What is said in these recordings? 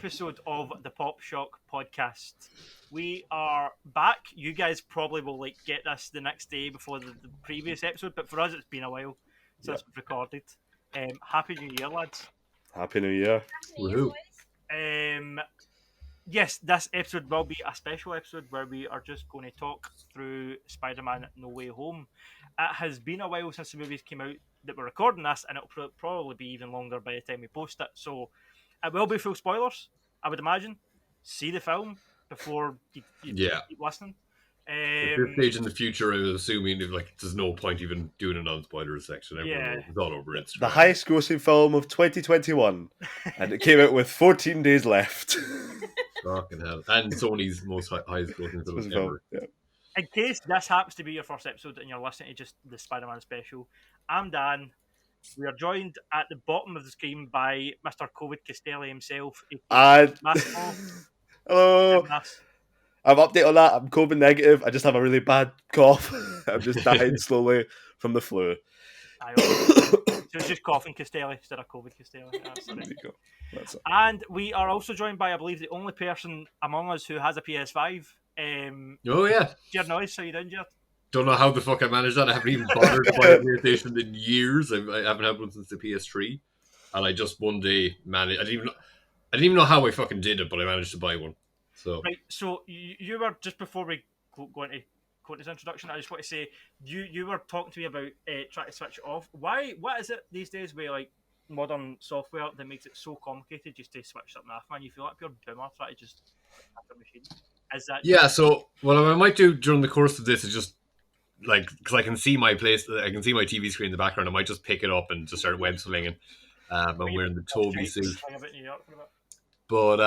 episode of the Pop Shock podcast. We are back. You guys probably will get this the next day before the previous episode, but for us it's been a while since we've recorded. Happy New Year, lads. Happy New Year. Woohoo. Yes, this episode will be a special episode where we are just going to talk through Spider-Man No Way Home. It has been a while since the movies came out that we're recording this, and it'll probably be even longer by the time we post it. So it will be full spoilers, I would imagine. See the film before you keep listening. At this stage in the future, I was assuming there's no point even doing a non-spoiler section. Everyone knows all over Instagram. The highest grossing film of 2021, and it came out with 14 days left. Fucking hell. And Sony's most highest grossing film ever. Yeah. In case this happens to be your first episode and you're listening to just the Spider-Man special, I'm Dan. We are joined at the bottom of the screen by Mr. COVID Castelli himself. And Massimo. hello. I'm update on that. I'm COVID negative. I just have a really bad cough. I'm just dying slowly from the flu. So it's just coughing Castelli instead of COVID Castelli. There you go. That's it. And we are also joined by, I believe, the only person among us who has a PS5. Oh yeah. Jerd Noise, how you doing, Jerd? Don't know how the fuck I managed that. I haven't even bothered to buy a PlayStation in years. I haven't had one since the PS3, and I just one day managed. I didn't even know how I fucking did it, but I managed to buy one. So right. So you were, just before we go into Courtney's introduction, I just want to say you were talking to me about trying to switch it off. Why? What is it these days with modern software that makes it so complicated just to switch something off? Man, you feel like pure boomer trying to just have a machine. Is that? Yeah. So what I might do during the course of this is just because I can see my TV screen in the background. I might just pick it up and just start web slinging. I'm wearing the Toby suit. But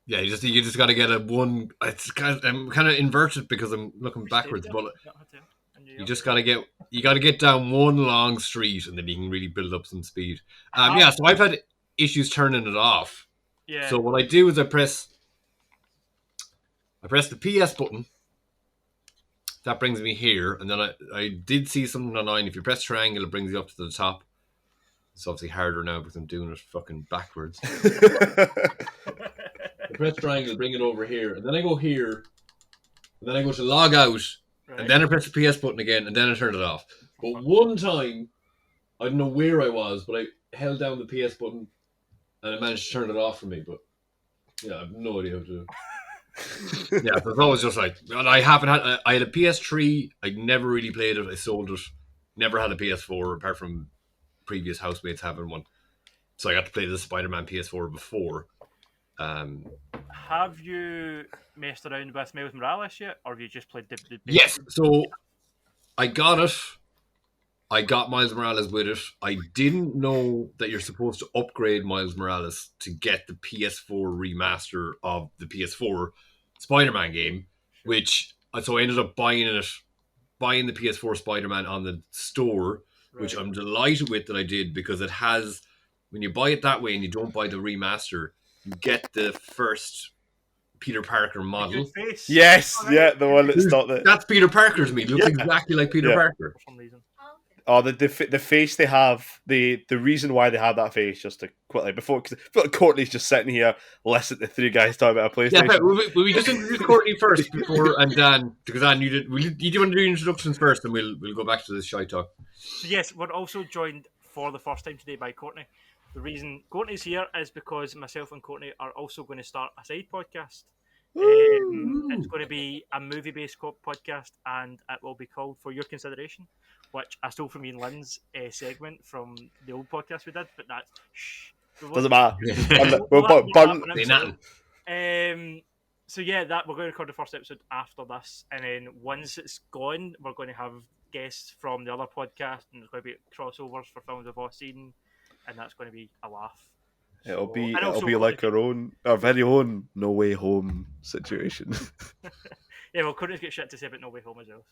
yeah, you just got to get a one. I'm kind of inverted because I'm looking backwards, but you just got to get down one long street, and then you can really build up some speed. Yeah, so I've had issues turning it off. Yeah. So what I do is I press the PS button. That brings me here, and then I did see something online. If you press triangle, it brings you up to the top. It's obviously harder now because I'm doing it fucking backwards. I press triangle, bring it over here, and then I go here, and then I go to log out, and then I press the PS button again, and then I turn it off. But one time, I don't know where I was, but I held down the PS button, and I managed to turn it off for me. But yeah, I have no idea how to do it. Yeah, so it's always just I had a PS3. I never really played it. I sold it. Never had a PS4 apart from previous housemates having one. So I got to play the Spider-Man PS4 before. Have you messed around with Miles Morales yet, or have you just played the Yes, so I got it. I got Miles Morales with it. I didn't know that you're supposed to upgrade Miles Morales to get the PS4 remaster of the PS4 Spider-Man game, so I ended up buying the PS4 Spider-Man on the store, which I'm delighted with that I did, because it has, when you buy it that way and you don't buy the remaster, you get the first Peter Parker model. Yes, yeah, the one that's not the... That's Peter Parker to me. It looks exactly like Peter Parker. For some reason. Oh, the face they have, the reason why they have that face, just to quickly, before, because I feel like Courtney's just sitting here, listening to three guys talk about a PlayStation. Yeah, but will we just introduce Courtney first before, and Dan, because Dan, you do want to do introductions first, and we'll go back to this shy talk. So yes, we're also joined for the first time today by Courtney. The reason Courtney's here is because myself and Courtney are also going to start a side podcast. It's going to be a movie-based podcast, and it will be called For Your Consideration, which I stole from Ian Lynn's segment from the old podcast we did, but that's... Doesn't matter. So yeah, that we're going to record the first episode after this, and then once it's gone, we're going to have guests from the other podcast, and there's going to be crossovers for films we've all seen, and that's going to be a laugh. It'll be like our very own No Way Home situation. Yeah, well, Courtney's got shit to say about No Way Home as well.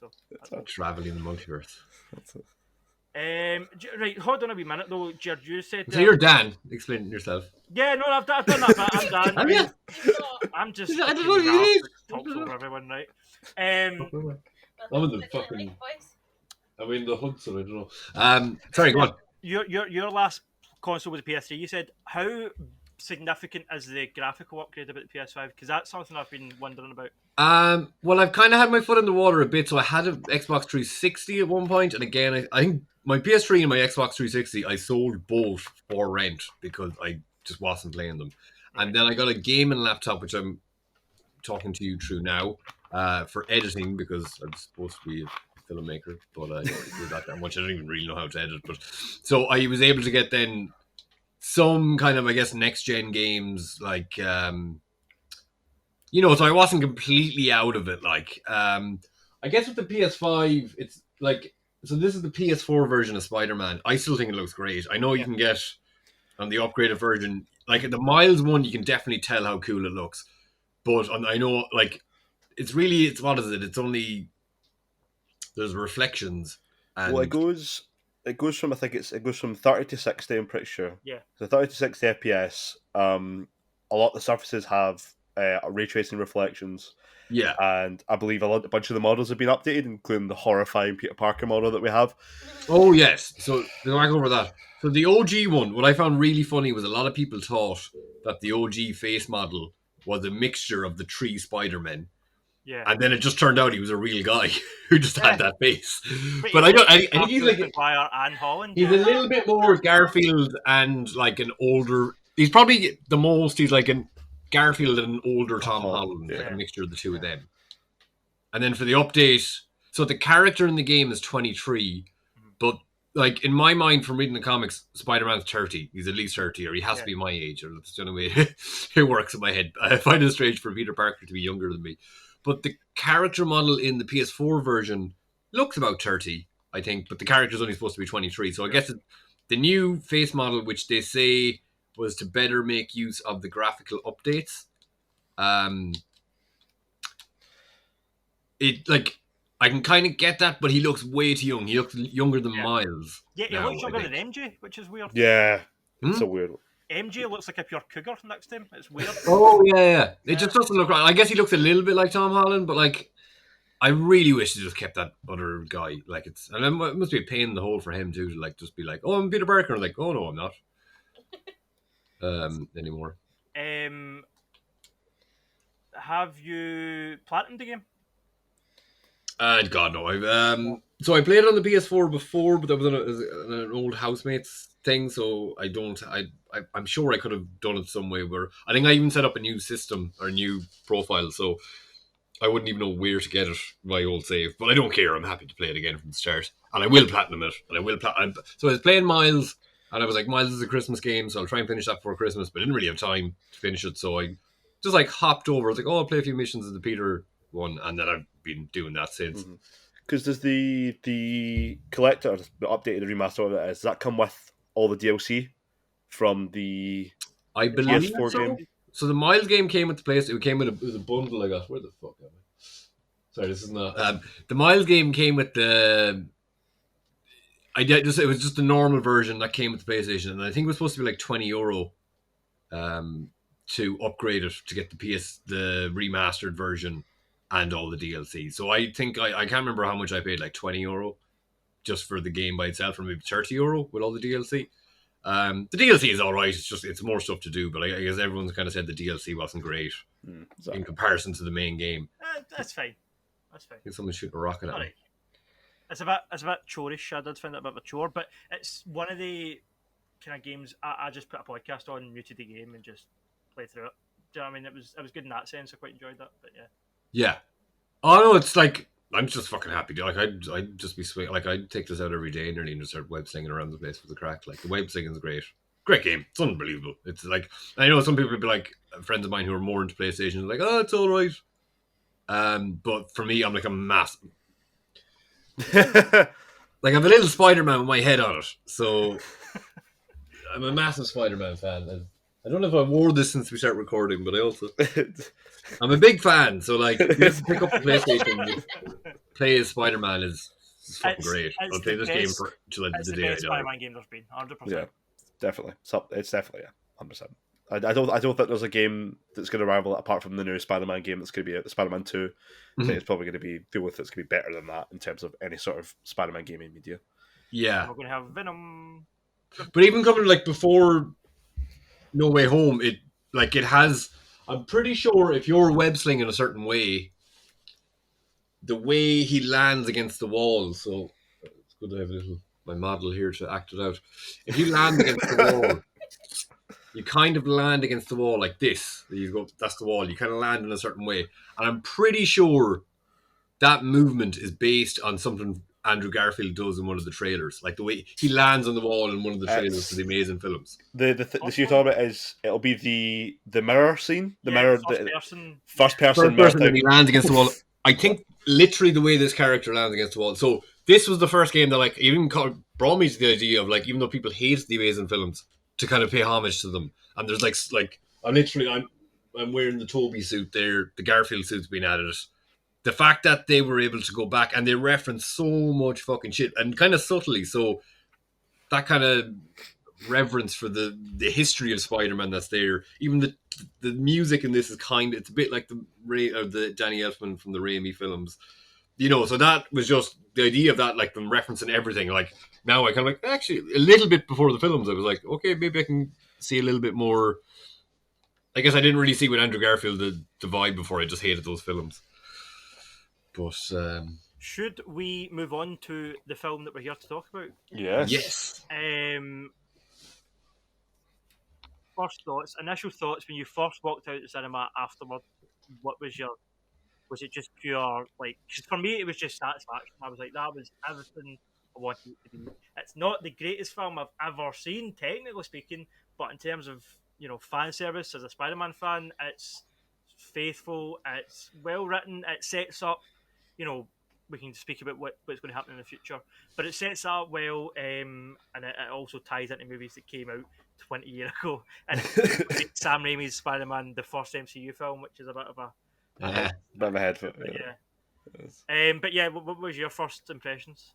So traveling the multiverse. That's it. Right, hold on a wee minute though, Jerd. You said so. You're Dan. Explain yourself. Yeah, no, I've done that. But I'm Dan. I'm just. I don't know what you need. Talks over everyone, right? I'm in the fucking. I'm in the Hudson. I don't know. Sorry, go on. Your last console was a PS3. You said how significant as the graphical upgrade about the PS5? Because that's something I've been wondering about. Well, I've kind of had my foot in the water a bit. So I had an Xbox 360 at one point, and again, I think my PS3 and my Xbox 360 I sold both for rent because I just wasn't playing them. And then I got a gaming laptop, which I'm talking to you through now, for editing because I'm supposed to be a filmmaker, but I don't do that much. I don't even really know how to edit. But so I was able to get then some kind of, I guess, next gen games like so I wasn't completely out of it. Like I guess with the PS5, it's like, so this is the PS4 version of Spider-Man. I still think it looks great. I know you can get on the upgraded version, like the Miles one, you can definitely tell how cool it looks. But I know, like, it's what is it? It's only, there's reflections. And Well, it goes from, I think it goes from 30 to 60, I'm pretty sure. Yeah. So 30 to 60 FPS. A lot of the surfaces have ray tracing reflections. Yeah. And I believe a bunch of the models have been updated, including the horrifying Peter Parker model that we have. Oh, yes. So, go back over that. So, the OG one, what I found really funny was a lot of people thought that the OG face model was a mixture of the 3 Spider-Men. Yeah. And then it just turned out he was a real guy who just had that face. Pretty But I think he's like, Maguire and Holland. he's a little bit more Garfield and like an older, he's probably the most, he's like an Garfield and an older Tom Holland, like a mixture of the two of them. And then for the update, so the character in the game is 23, but like in my mind from reading the comics, Spider-Man's 30. He's at least 30, or he has to be my age, or that's the only way it works in my head. I find it strange for Peter Parker to be younger than me. But the character model in the PS4 version looks about 30, I think, but the character's only supposed to be 23. So I guess the new face model, which they say was to better make use of the graphical updates. It like I can kind of get that, but he looks way too young. He looks younger than Miles. Yeah, he looks younger than MJ, which is weird. Yeah, it's a weird one. MJ looks like a pure cougar next to him. It's weird. Oh yeah. It just doesn't look right. I guess he looks a little bit like Tom Holland, but like I really wish they just kept that other guy. Like and it must be a pain in the hole for him too to like just be like, oh, I'm Peter Parker. And like, oh no, I'm not. Anymore. Have you platinumed the game? God no. So I played it on the PS4 before, but that was on an old housemate's thing. So I don't. I'm sure I could have done it some way where I think I even set up a new system or a new profile, so I wouldn't even know where to get it, my old save. But I don't care. I'm happy to play it again from the start, and I will platinum it. And I will So I was playing Miles, and I was like, Miles is a Christmas game, so I'll try and finish that before Christmas. But I didn't really have time to finish it, so I just like hopped over. I was like, oh, I'll play a few missions of the Peter one, and then I've been doing that since. Because does the collector, the updated remaster of it, does that come with all the DLC from the I believe PS4 so. game? So the Miles game came with the place. It came with a bundle I got. Where the fuck am I? Sorry, this is not. The Miles game came with the. It was just the normal version that came with the PlayStation, and I think it was supposed to be like €20, to upgrade it to get the remastered version and all the DLC. So I think I can't remember how much I paid, like €20 just for the game by itself, or maybe €30 with all the DLC. The DLC is all right. It's more stuff to do, but I guess everyone's kind of said the DLC wasn't great in comparison to the main game. That's fine. I think someone shoot a rocket at me. Right. It's a bit chorish. I did find it a bit of a chore, but it's one of the kind of games I just put a podcast on, muted the game, and just play through it. Do you know what I mean? It was good in that sense. I quite enjoyed that, but yeah. Yeah. Oh no, it's like I'm just fucking happy. Like I'd just be swing. Like I'd take this out every day nearly and just start web slinging around the place with the crack. Like the web slinging is great game. It's unbelievable. It's like I know some people would be like friends of mine who are more into PlayStation, like, oh, it's all right. But for me, I'm like a massive. Like I have a little Spider-Man with my head on it, so I'm a massive Spider-Man fan. I don't know if I wore this since we started recording, but I'm a big fan. So like, just pick up the PlayStation, play as Spider-Man is fucking great. I'll play this game for till the day I die. It's the best Spider-Man game there's been, 100%. Yeah, definitely. It's definitely 100%. I don't think there's a game that's going to rival it apart from the new Spider-Man game that's going to be the Spider-Man 2. I think it's probably going to be feel with it's going to be better than that in terms of any sort of Spider-Man gaming media. Yeah, we're going to have Venom. But even coming like before No Way Home, it has. I'm pretty sure if you're web slinging a certain way, the way he lands against the wall. So it's good to have my model here to act it out. If you land against the wall, you kind of land against the wall like this. You go, that's the wall. You kind of land in a certain way, and I'm pretty sure that movement is based on something Andrew Garfield does in one of the trailers, like the way he lands on the wall in one of the trailers for the Amazing Films. The scene you're talking about it'll be the mirror scene, the mirror, first person First person, and he lands against the wall. I think literally the way this character lands against the wall. So this was the first game that even brought me to the idea of even though people hate the Amazing Films, to kind of pay homage to them. And there's I'm wearing the Toby suit there, the Garfield suit's been added. The fact that they were able to go back and they reference so much fucking shit and kind of subtly, so that kind of reverence for the history of Spider-Man that's there. Even the music in this is it's a bit like the Danny Elfman from the Raimi films, So that was just the idea of that, them referencing everything. Now I kind of actually a little bit before the films, I was like, okay, maybe I can see a little bit more. I guess I didn't really see with Andrew Garfield the vibe before. I just hated those films. But should we move on to the film that we're here to talk about? Yes. Initial thoughts when you first walked out of the cinema afterward. What was it just pure, cause for me, it was just satisfaction. I was like, that was everything I wanted it to be. It's not the greatest film I've ever seen, technically speaking, but in terms of, fan service as a Spider-Man fan, it's faithful, it's well written, it sets up, we can speak about what's going to happen in the future, but it sets up well, and it also ties into movies that came out 20 years ago, and Sam Raimi's Spider-Man, the first MCU film, which is a bit of a bit of a head for but yeah, what was your first impressions?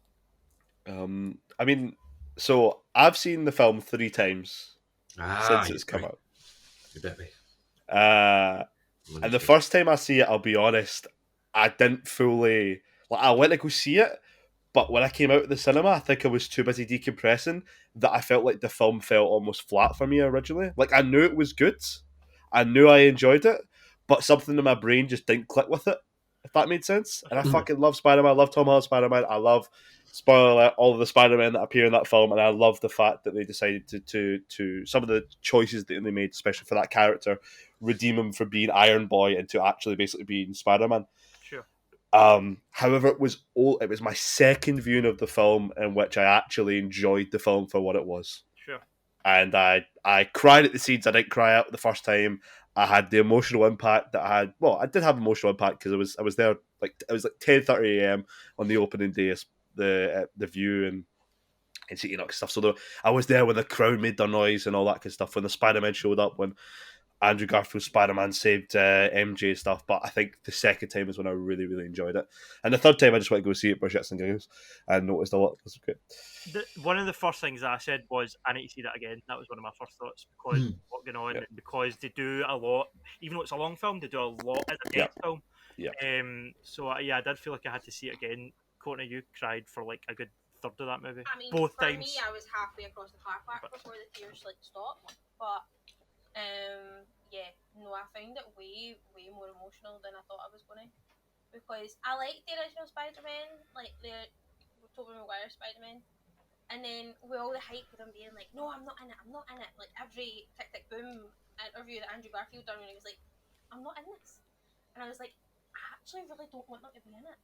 I mean, so I've seen the film 3 times since it's come out. You bet me. And the first time I see it, I'll be honest, I didn't fully I went to go see it, but when I came out of the cinema, I think I was too busy decompressing that I felt like the film felt almost flat for me originally. I knew it was good, I knew I enjoyed it, but something in my brain just didn't click with it, if that made sense. And I fucking love Spider-Man, I love Tom Holland's Spider-Man, I love, spoiler alert, all of the Spider-Men that appear in that film, and I love the fact that they decided to some of the choices that they made, especially for that character, redeem him from being Iron Boy into actually basically being Spider-Man. Sure. However, it was my second viewing of the film in which I actually enjoyed the film for what it was. Sure. And I cried at the scenes. I didn't cry out the first time. I had the emotional impact that I had. Well, I did have emotional impact because I was there it was 10:30 a.m. on the opening day of the view and City Knock stuff. So I was there when the crowd made their noise and all that kind of stuff. When the Spider-Man showed up, when Andrew Garfield's Spider-Man saved MJ stuff, but I think the second time is when I really, really enjoyed it. And the third time I just went to go see it for shits and giggles and noticed a lot. It was great. One of the first things that I said was, I need to see that again. That was one of my first thoughts, because what's going on, because they do a lot, even though it's a long film, they do a lot as a film. Yeah. So I did feel like I had to see it again. Courtney, you cried for a good third of that movie. I mean, both for times. Me, I was halfway across the car park before the tears stopped. But I found it way more emotional than I thought I was going to, because I liked the original Spider-Man, like the Tobey Maguire Spider-Man, and then with all the hype with him being like, no, I'm not in it, like every Tick Tick Boom interview that Andrew Garfield done, when he was like, I'm not in this, and I was like, I actually really don't want them to be in it.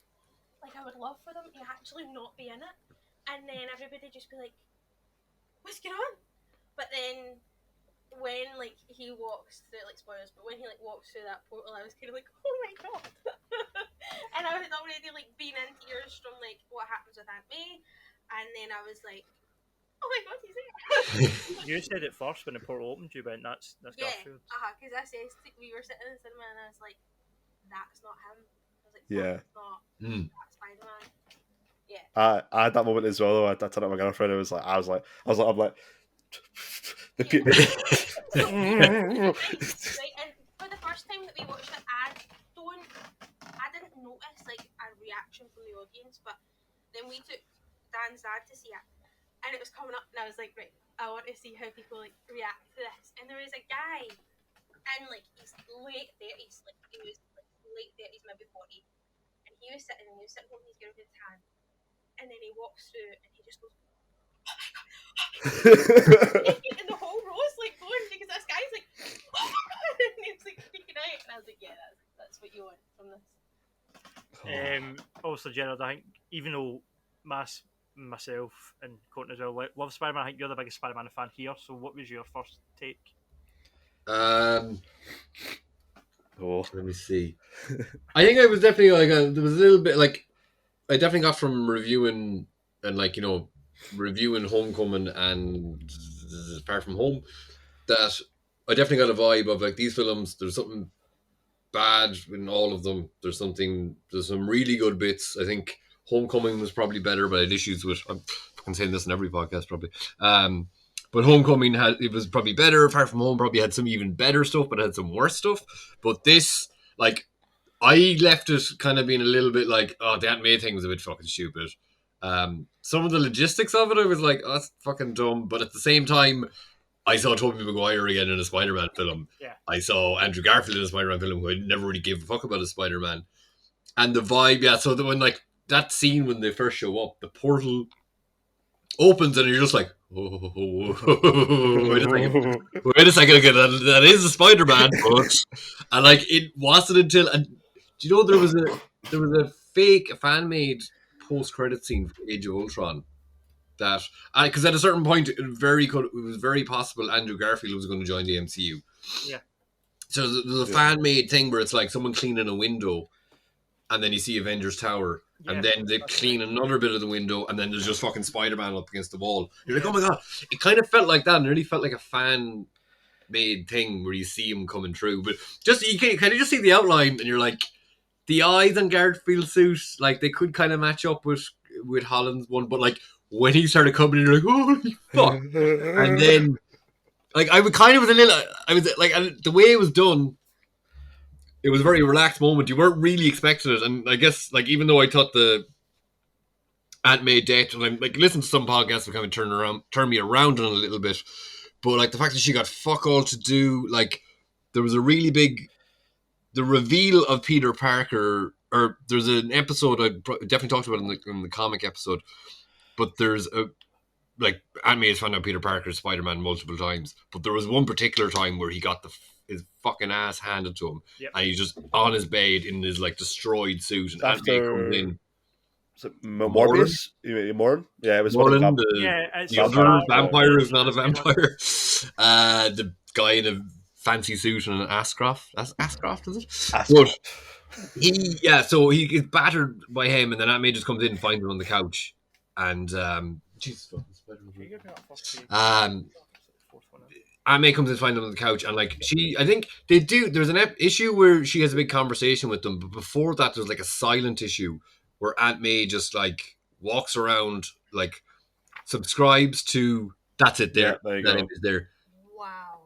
I would love for them to actually not be in it, and then everybody just be like, what's going on? But then when he walks through, spoilers, but when he walks through that portal, I was kind of like, oh my god. And I was already being in tears from what happens with Aunt May, and then I was like, oh my god, he's there. You said it first when the portal opened, you went, that's Garfield. Because I said, we were sitting in the cinema and I was like, that's not him. I was like, that's not that's Spider-Man. Yeah. I had that moment as well, though. I turned to my girlfriend and I'm like the people. And for the first time that we watched it, I didn't notice a reaction from the audience, but then we took Dan's dad to see it, and it was coming up, and I was like, right, I want to see how people like react to this. And there was a guy, and like he's late 30s, like he was like late 30s, maybe 40, and he was sitting holding his girlfriend's hand, and then he walks through, and he just goes, oh my god, and the whole row's like going because this guy's like, oh my god, and he's like freaking out, and I was like, yeah, that's what you want from this. Also, Gerard, I think even though myself and Courtney as well love Spider-Man, I think you're the biggest Spider-Man fan here. So, what was your first take? Let me see. I think I was definitely like there was a little bit like I definitely got from reviewing and like reviewing Homecoming and Far From Home that I definitely got a vibe of like these films. There's something bad in all of them. There's some really good bits. I think Homecoming was probably better, but I had issues with. I'm fucking saying this in every podcast probably. But Homecoming it was probably better. Far From Home probably had some even better stuff, but it had some worse stuff. But this, like, I left it kind of being a little bit like, oh, the Aunt May thing was a bit fucking stupid. Some of the logistics of it, I was like, oh, that's fucking dumb. But at the same time, I saw Tobey Maguire again in a Spider-Man film. Yeah. I saw Andrew Garfield in a Spider-Man film who I never really gave a fuck about a Spider-Man. And the vibe, yeah, so when like that scene when they first show up, the portal opens and you're just like, wait a second, okay, that is a Spider-Man, but and like it wasn't until do you know there was a fake fan-made post-credit scene for Age of Ultron that because at a certain point it was very possible Andrew Garfield was going to join the MCU. Yeah. So there's a fan-made thing where it's like someone cleaning a window, and then you see Avengers Tower, and then they clean another bit of the window, and then there's just fucking Spider-Man up against the wall. You're like, oh my god! It kind of felt like that, and it really felt like a fan-made thing where you see him coming through. But just you can kind of just see the outline, and you're like, the eyes on Garfield's suit, like they could kind of match up with Holland's one, but like when he started coming, you're like, holy fuck! And then, like, I was like, the way it was done, it was a very relaxed moment. You weren't really expecting it, and I guess, like, even though I thought the Aunt May death, and I'm like, listen to some podcasts that kind of turn me around on a little bit, but like the fact that she got fuck all to do, like, there was a really big, the reveal of Peter Parker, or there's an episode I definitely talked about in the comic episode. But there's like Aunt May has found out Peter Parker is Spider-Man multiple times, but there was one particular time where he got his fucking ass handed to him, and he's just on his bed in his like destroyed suit, and Aunt May comes in. Was it Morbius? Morn? Yeah, it was Morlun, the other vampire who's not a vampire. The guy in a fancy suit and an Ascroft. That's Ascroft, is it? But so he gets battered by him, and then Aunt May just comes in and finds him on the couch. And Jesus, Aunt May comes in to find them on the couch, and like I think they do. There's an issue where she has a big conversation with them, but before that, there's like a silent issue where Aunt May just like walks around, like subscribes to. That's it. There, there you that go. image there. Wow.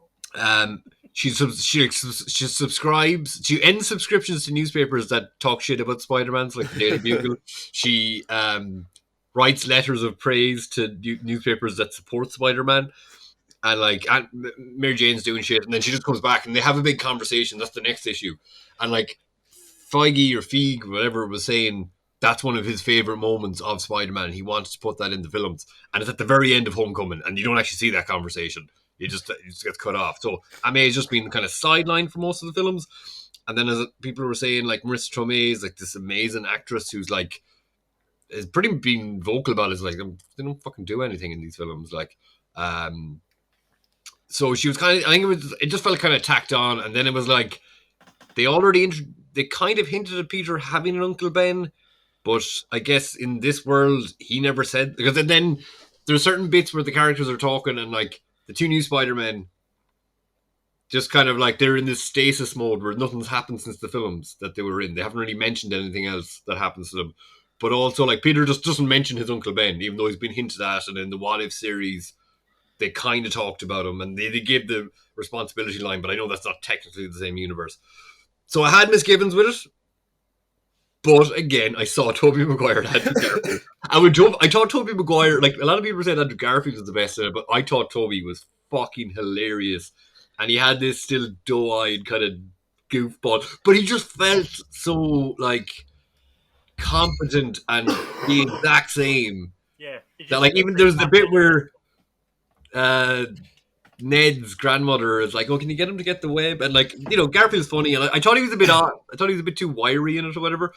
She subscribes. She ends subscriptions to newspapers that talk shit about Spider-Man, like the Daily Bugle. She writes letters of praise to newspapers that support Spider-Man, and like Mary Jane's doing shit, and then she just comes back and they have a big conversation. That's the next issue, and like Feige, whatever, was saying that's one of his favorite moments of Spider-Man. He wants to put that in the films, and it's at the very end of Homecoming, and you don't actually see that conversation. It just gets cut off. So Aunt May has just been kind of sidelined for most of the films, and then as people were saying, like Marissa Tomei is like this amazing actress who's like. Has pretty been vocal about it. It's like they don't fucking do anything in these films. Like, so she was kind of. I think it just felt kind of tacked on, and then it was like they kind of hinted at Peter having an Uncle Ben, but I guess in this world he never said, because then there's certain bits where the characters are talking, and like the two new Spider-Men just kind of like they're in this stasis mode where nothing's happened since the films that they were in. They haven't really mentioned anything else that happens to them. But also, like, Peter just doesn't mention his Uncle Ben, even though he's been hinted at. And in the What If series, they kind of talked about him, and they gave the responsibility line, but I know that's not technically the same universe. So I had misgivings with it. But again, I saw Tobey Maguire and Andrew Garfield. And I thought Tobey Maguire, like a lot of people said Andrew Garfield was the best in it, but I thought Tobey was fucking hilarious. And he had this still doe-eyed kind of goofball, but he just felt so like competent and the exact same. Yeah. That like even there's the bit where Ned's grandmother is like, "Oh, can you get him to get the web?" And like, you know, Garfield's funny, and I thought he was a bit odd. I thought he was a bit too wiry in it or whatever.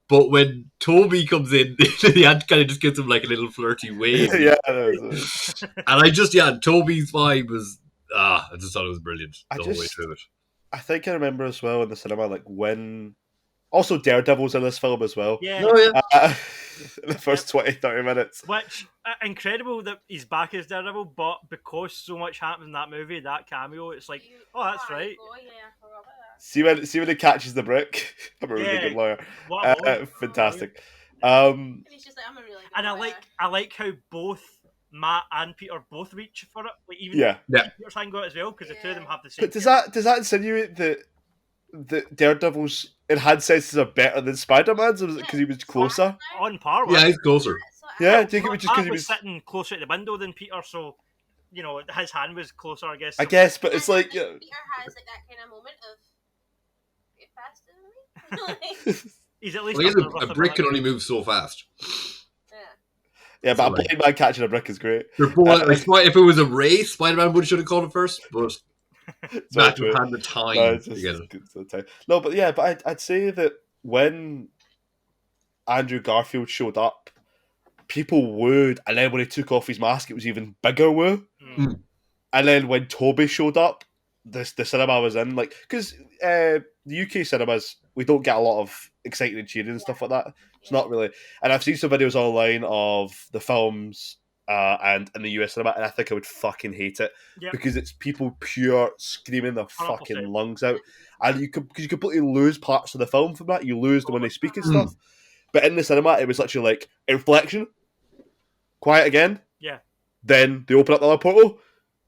But when Toby comes in, the aunt kind of just gives him like a little flirty wave. Yeah, and I just Toby's vibe was I just thought it was brilliant the whole way through it. I think I remember as well in the cinema, like when also Daredevil's in this film as well. Yeah. Oh, yeah. The first 20-30 minutes. Which, incredible that he's back as Daredevil, but because so much happens in that movie, that cameo, it's like, oh, that's right. Oh, yeah, I forgot about that. See when he catches the brick? I'm a really good lawyer. Fantastic. And he's just like, I'm a really good And lawyer. I like how both Matt and Peter both reach for it. Like even Yeah. Peter's hand got it as well, because the two of them have the same. But does that insinuate that Daredevil's enhanced senses are better than Spider-Man's, or was it because he was closer? On par with Yeah, he's closer. Yeah, I think it was just Matt because he was was sitting closer to the window than Peter, so you know his hand was closer, I guess. I guess, but it's And like Peter has like that kind of moment of you're faster than me. he's at least Well, a brick can only move so fast. yeah, but a blind man catching a brick is great. If it was a race, Spider-Man should have called it first, but Matt had the time to get it. No, but yeah, but I'd say that when Andrew Garfield showed up, people wooed, and then when he took off his mask, it was even bigger woo. Mm. And then when Toby showed up, the cinema was in, like, because the UK cinemas, we don't get a lot of exciting and cheering and stuff like that. It's not really, and I've seen some videos online of the films and in the US cinema, and I think I would fucking hate it because it's people pure screaming their 100%. fucking lungs out, and you completely lose parts of the film from that. You lose them when they speak and stuff. But in the cinema, it was literally like inflection, quiet again. Yeah. Then they open up the other portal.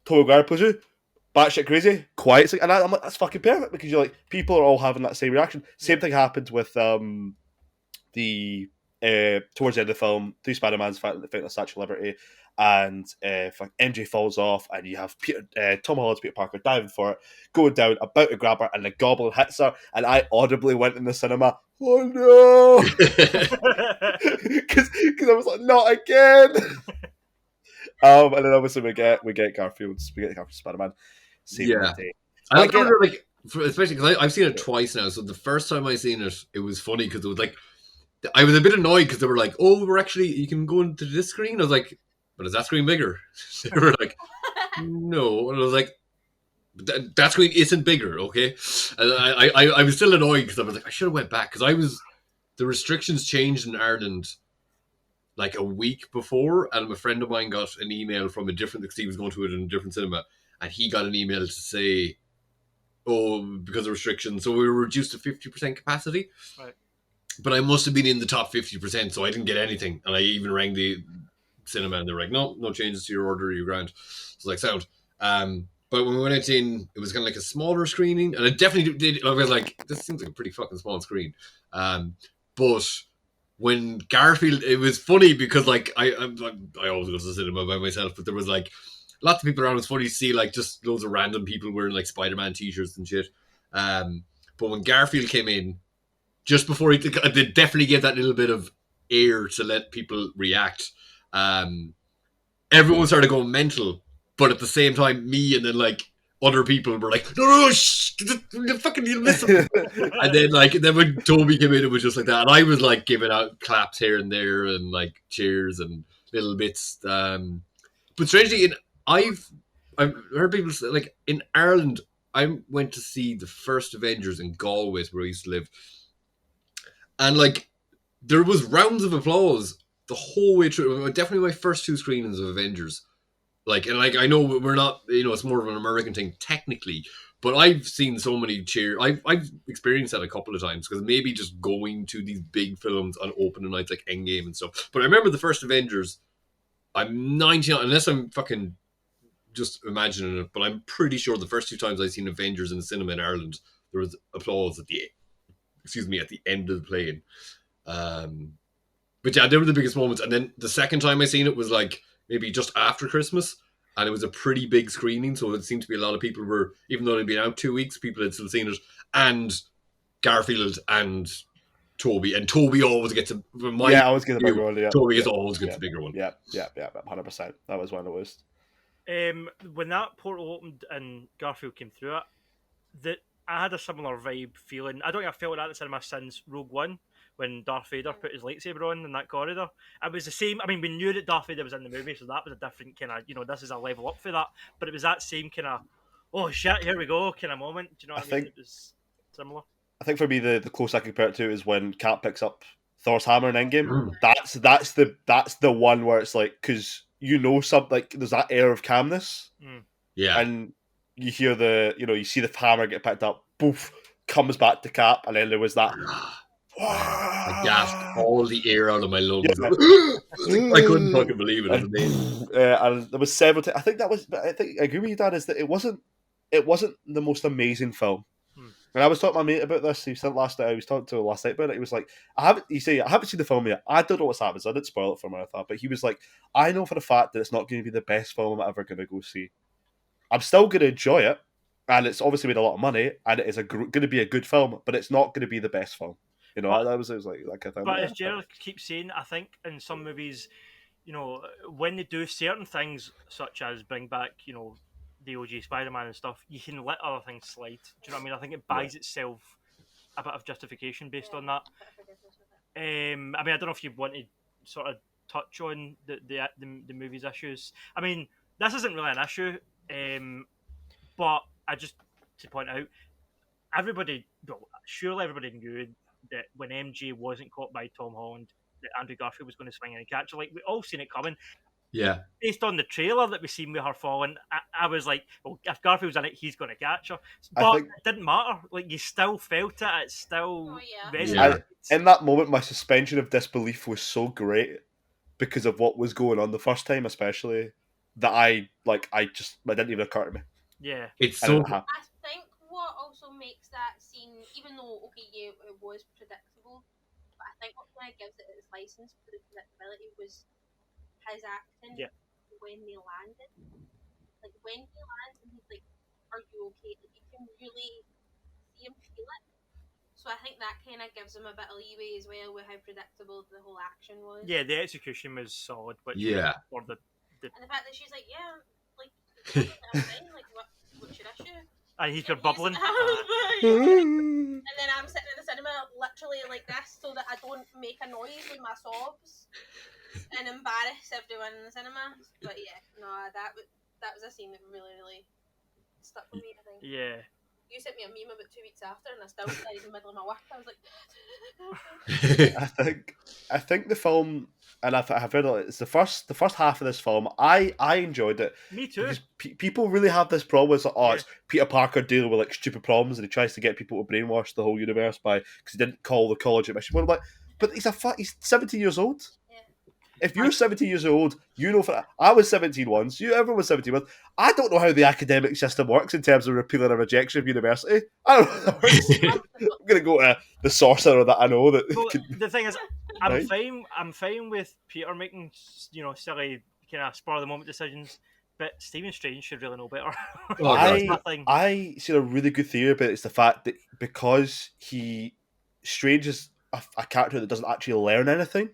Total guard plays you. Batshit crazy, quiet, and I'm like, that's fucking perfect because you're like, people are all having that same reaction. Same thing happened with the towards the end of the film, three Spider-Mans fighting the Statue of Liberty, and MJ falls off, and you have Tom Holland's Peter Parker diving for it, going down, about to grab her, and the Goblin hits her, and I audibly went in the cinema, oh no, because I was like, not again. And then obviously we get Garfield's Spider-Man. Yeah, I remember especially because I've seen it twice now. So the first time I seen it, it was funny because it was like I was a bit annoyed because they were like, "Oh, you can go into this screen." I was like, "But is that screen bigger?" They were like, "No," and I was like, "That screen isn't bigger, okay?" And I was still annoyed because I was like, I should have went back because the restrictions changed in Ireland like a week before, and a friend of mine got an email from because he was going to it in a different cinema. And he got an email to say, oh, because of restrictions, so we were reduced to 50% capacity. Right. But I must have been in the top 50%, so I didn't get anything. And I even rang the cinema, and they were like, no changes to your order, you're grand. So like, sound. But when we went in, it was kind of like a smaller screening, and it definitely did. I was like, this seems like a pretty fucking small screen. But when Garfield, it was funny because like I always go to the cinema by myself, but there was like lots of people around. It's funny to see like just loads of random people wearing like Spider-Man t-shirts and shit. But when Garfield came in, just before they definitely gave that little bit of air to let people react. Everyone started going mental, but at the same time, me and then like other people were like, no, shh, fucking you'll miss him. And then when Toby came in, it was just like that. And I was like giving out claps here and there and like cheers and little bits. But strangely, I've heard people say, like in Ireland, I went to see the first Avengers in Galway, where I used to live, and like there was rounds of applause the whole way through. Definitely my first two screenings of Avengers. Like, and like I know we're not, it's more of an American thing technically, but I've seen so many cheers. I've experienced that a couple of times because maybe just going to these big films on opening nights like Endgame and stuff. But I remember the first Avengers. I'm 99, unless I'm fucking just imagining it, but I'm pretty sure the first two times I've seen Avengers in the cinema in Ireland, there was applause at the at the end of the plane. But yeah, they were the biggest moments. And then the second time I seen it was like maybe just after Christmas, and it was a pretty big screening, so it seemed to be a lot of people were, even though it had been out 2 weeks, people had still seen it. And Garfield and Toby always gets a I always get the bigger one. Yeah, Toby always gets the bigger one. Yeah, 100%. That was one of those. When that portal opened and Garfield came through it, I had a similar vibe feeling. I don't think I felt that at the cinema since Rogue One, when Darth Vader put his lightsaber on in that corridor. It was the same. I mean, we knew that Darth Vader was in the movie, so that was a different kind of, this is a level up for that. But it was that same kind of, oh shit, here we go kind of moment. Do you know what I mean? It was similar. I think for me, the close I compare it to is when Cap picks up Thor's hammer in Endgame. That's the one where it's like, because something, like, there's that air of calmness. Yeah. And you hear you see the hammer get picked up, poof, comes back to Cap, and then there was that. I gasped all the air out of my lungs. Yeah. I couldn't fucking believe it. It was amazing. And there was several. I think I agree with you, Dan. Is that it wasn't the most amazing film. And I was talking to my mate about this. He said last night. I was talking to him last night about it. He was like, I haven't seen the film yet. I don't know what's happened. So I didn't spoil it for him. I thought, but he was like, I know for a fact that it's not going to be the best film I'm ever going to go see. I'm still going to enjoy it, and it's obviously made a lot of money, and it is going to be a good film, but it's not going to be the best film. It was like that kind of thing. But as Jerd keeps saying, I think in some movies, when they do certain things, such as bring back, the OG Spider-Man and stuff, you can let other things slide. Do you know what I mean? I think it buys itself a bit of justification based on that. I mean, I don't know if you want to sort of touch on the movie's issues. I mean, this isn't really an issue, but I just to point out, surely everybody knew that when MJ wasn't caught by Tom Holland, that Andrew Garfield was going to swing in and catch her. Like, we all seen it coming. Yeah. Based on the trailer that we seen with her falling, I was like, well, if Garfield's in it, he's going to catch her. But it didn't matter. Like, you still felt it. It's still in that moment, my suspension of disbelief was so great because of what was going on the first time, especially, that it didn't even occur to me. Yeah. It's so... I think what also makes that scene, even though, it was predictable, but I think what kind of gives it its license for the predictability was his acting when they landed. Like, when he lands and he's like, are you okay? Like, you can really see him feel it. So I think that kind of gives him a bit of leeway as well with how predictable the whole action was. Yeah, the execution was solid, but and the fact that she's like, I'm fine, like, what's your issue? And he's got bubbling. And then I'm sitting in the cinema literally like this so that I don't make a noise with my sobs and embarrass everyone in the cinema. But that was a scene that really, really stuck with me, I think. Yeah. You sent me a meme about 2 weeks after, and I still cried in the middle of my work. I was like, I think the film, and I've heard it's the first half of this film. I enjoyed it. Me too. Because people really have this problem. It's like, it's Peter Parker dealing with like stupid problems, and he tries to get people to brainwash the whole universe because he didn't call the college admission. I'm like, but he's 17 years old. If you're 17 years old, I was 17 once, everyone was 17 once. I don't know how the academic system works in terms of repealing and rejection of university. I don't know how that works. I'm going to go to the sorcerer that I know. The thing is, I'm fine with Peter making, silly kind of spur of the moment decisions, but Stephen Strange should really know better. I see a really good theory about it. It's the fact that because Strange is a character that doesn't actually learn anything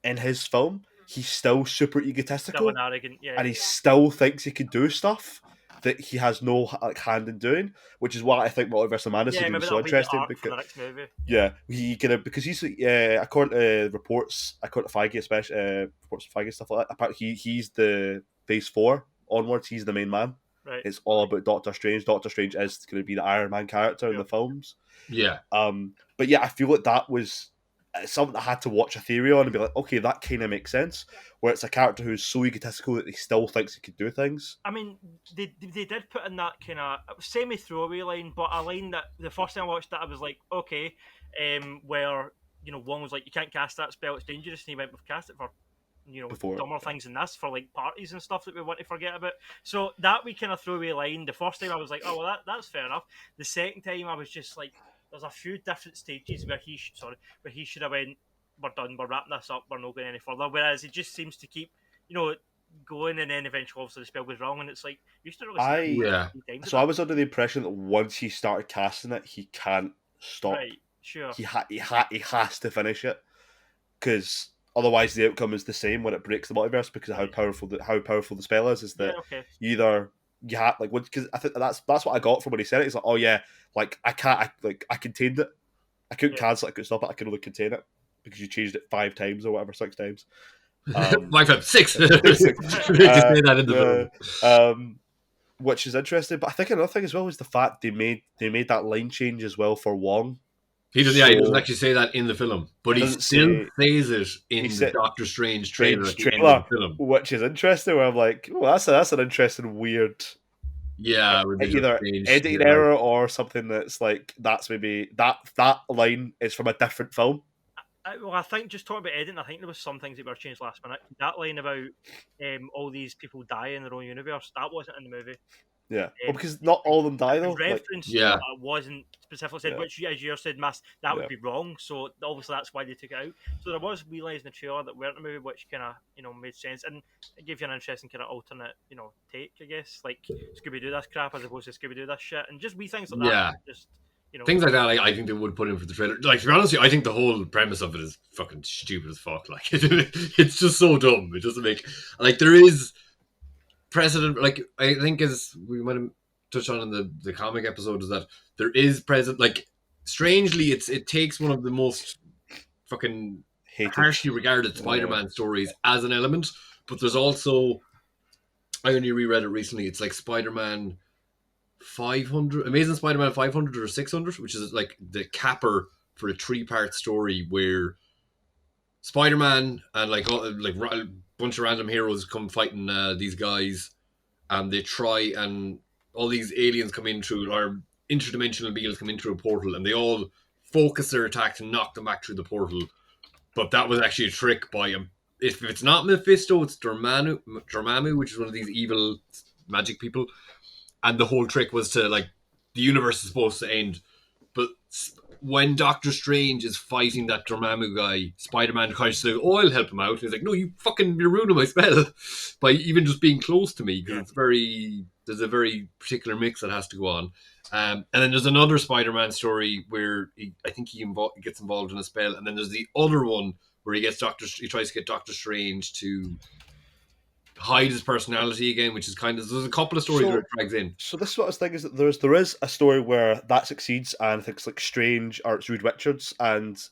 in his film, he's still super egotistical, still arrogant, and he still thinks he can do stuff that he has no hand in doing, which is why I think Multiverse of Madness is so interesting. Because he's according to reports, according to Feige, especially reports of Feige stuff like that. Apparently, he's the Phase 4 onwards. He's the main man. Right. It's all about Doctor Strange. Doctor Strange is going to be the Iron Man character in the films. Yeah. But yeah, I feel like that was something I had to watch a theory on and be like, okay, that kind of makes sense. Where it's a character who's so egotistical that he still thinks he can do things. I mean, they did put in that kind of semi-throwaway line, but a line that the first time I watched that I was like, okay, where one was like, you can't cast that spell, it's dangerous, and he went, we've cast it for dumber things than this, for like parties and stuff that we want to forget about. So that we kind of throwaway line, the first time I was like, oh well, that's fair enough. The second time I was just like, there's a few different stages where he should have went, we're done, we're wrapping this up, we're not going any further. Whereas it just seems to keep, going, and then eventually obviously the spell goes wrong, and it's like you still really see Yeah. So I was under the impression that once he started casting it, he can't stop. Right, sure. He has to finish it, because otherwise the outcome is the same when it breaks the multiverse, because of how powerful the spell is that you have, like, because I think that's what I got from when he said it. He's like, oh yeah, like I contained it. I couldn't cancel it, I couldn't stop it, I could only contain it because you changed it 5 times or whatever, 6 times. 5 times, 6. Just say that in the film. Which is interesting, but I think another thing as well is the fact they made that line change as well for Wong. He doesn't actually say that in the film, but he still says it in the Doctor Strange trailer at the end of the film, which is interesting. Where I'm like, oh, that's an interesting, weird, either editing error or something that's like that's maybe that line is from a different film. Well, I think just talking about editing, I think there was some things that were changed last minute. That line about all these people die in their own universe, that wasn't in the movie. Yeah, well, because not all of them die though. Reference, wasn't specifically said. Which, as you said, that would be wrong. So obviously that's why they took it out. So there was wee lines in the trailer that weren't in the movie, which kind of made sense, and it gave you an interesting kind of alternate take, I guess, like Scooby Doo this crap as opposed to Scooby Doo this shit, and just wee things like that. Just things like that. I think they would put in for the trailer. Like, to be honest with you, I think the whole premise of it is fucking stupid as fuck. Like, it's just so dumb. It doesn't make there is precedent. Like, I think as we might have touched on in the comic episode, is that there is precedent. Like, strangely, it takes one of the most fucking harshly regarded Spider-Man stories as an element, but there's also, I only reread it recently. It's like Spider-Man 500, Amazing Spider-Man 500 or 600, which is like the capper for a 3-part story where Spider-Man and like a bunch of random heroes come fighting these guys, and they try, and all these aliens come in through, or interdimensional beings come in through a portal, and they all focus their attack to knock them back through the portal. But that was actually a trick by him. If it's not Mephisto, it's Dormammu, which is one of these evil magic people. And the whole trick was to, like, the universe is supposed to end. But when Doctor Strange is fighting that Dormammu guy, Spider-Man tries to say, oh, I'll help him out. And he's like, no, you're ruining my spell by even just being close to me. Because there's a very particular mix that has to go on. And then there's another Spider-Man story where I think he gets involved in a spell. And then there's the other one where he tries to get Doctor Strange to hide his personality again, which is there's a couple of stories where it drags in. So this is what I was thinking, is that there is a story where that succeeds, and I think it's like Strange, or it's Reed Richards, and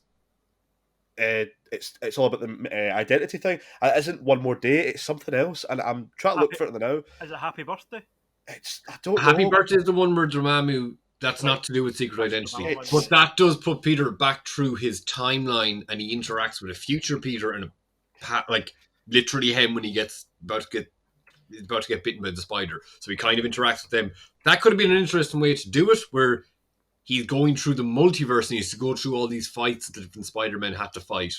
it's all about the identity thing. And it isn't One More Day, it's something else, and I'm trying to look for it now. Is it Happy Birthday? I don't know. Happy Birthday is the one where Dormammu, that's not to do with secret identity. But that does put Peter back through his timeline, and he interacts with a future Peter and literally him when he gets about to get bitten by the spider. So he kind of interacts with them. That could have been an interesting way to do it, where he's going through the multiverse and he has to go through all these fights that the different Spider-Men had to fight.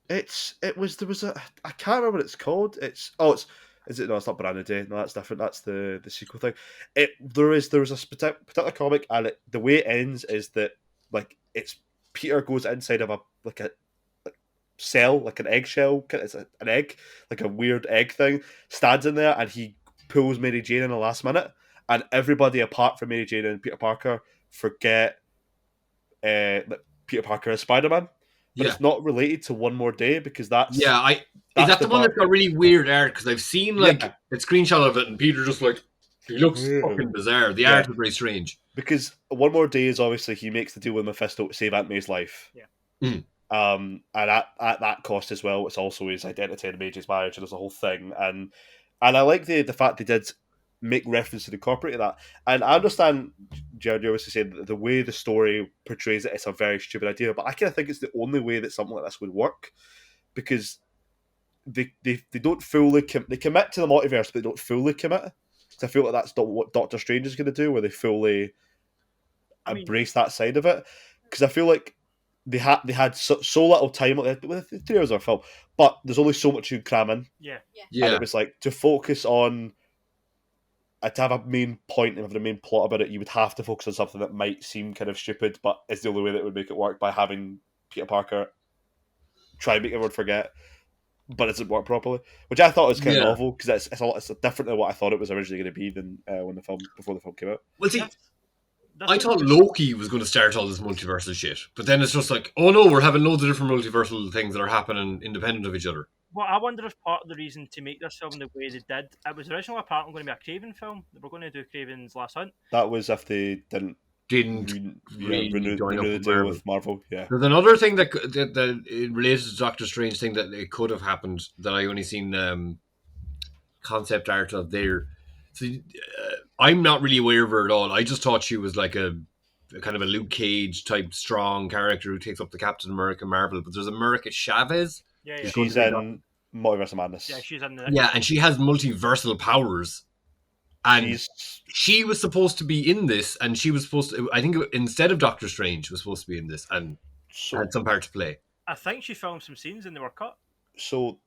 There was a I can't remember what it's called. It's not Brand New Day. No, that's different. That's the sequel thing. There was a particular comic, and the way it ends is that, like, it's Peter goes inside of a cell, like an eggshell. It's an egg, like a weird egg thing, stands in there, and he pulls Mary Jane in the last minute, and everybody apart from Mary Jane and Peter Parker forget that Peter Parker is Spider-Man. But it's not related to One More Day, because that's... Is that the one that's got really weird art? Because I've seen a screenshot of it, and Peter just he looks fucking bizarre. The art is very strange. Because One More Day is obviously, he makes the deal with Mephisto to save Aunt May's life. Yeah. And at that cost as well, it's also his identity and Major's marriage, and there's a whole thing. And I like the fact they did make reference to the corporate of that. And I understand, Jerd, you obviously saying that the way the story portrays it's a very stupid idea, but I kind of think it's the only way that something like this would work, because they don't fully they commit to the multiverse, but they don't fully commit. So I feel like that's what Doctor Strange is going to do, where they fully embrace that side of it. Because I feel like they had so little time with 3 hours of a film, but there's only so much you can cram in. Yeah. And it was like, to focus on to have a main point and have a main plot about it, you would have to focus on something that might seem kind of stupid, but is the only way that would make it work, by having Peter Parker try and make everyone forget, but it doesn't work properly, which I thought was kind of novel, because it's different than what I thought it was originally going to be than before the film came out. Well, see, I thought Loki was going to start all this multiversal shit, but then it's just like, oh no, we're having loads of different multiversal things that are happening independent of each other. Well, I wonder if part of the reason to make this film the way they did, it was originally apparently going to be a Craven film. They were going to do Craven's Last Hunt. That was if they didn't really join up the deal with Marvel. Yeah. There's another thing that related to Doctor Strange thing that it could have happened that I only seen concept art of there. So I'm not really aware of her at all. I just thought she was like a kind of a Luke Cage type strong character who takes up the Captain America Marvel. But there's America Chavez. Yeah. She's in Multiverse of Madness. Yeah, she's in the and she has multiversal powers. And she was supposed to be in this, and she was supposed to, I think instead of Doctor Strange, was supposed to be in this and had some part to play. I think she filmed some scenes and they were cut. So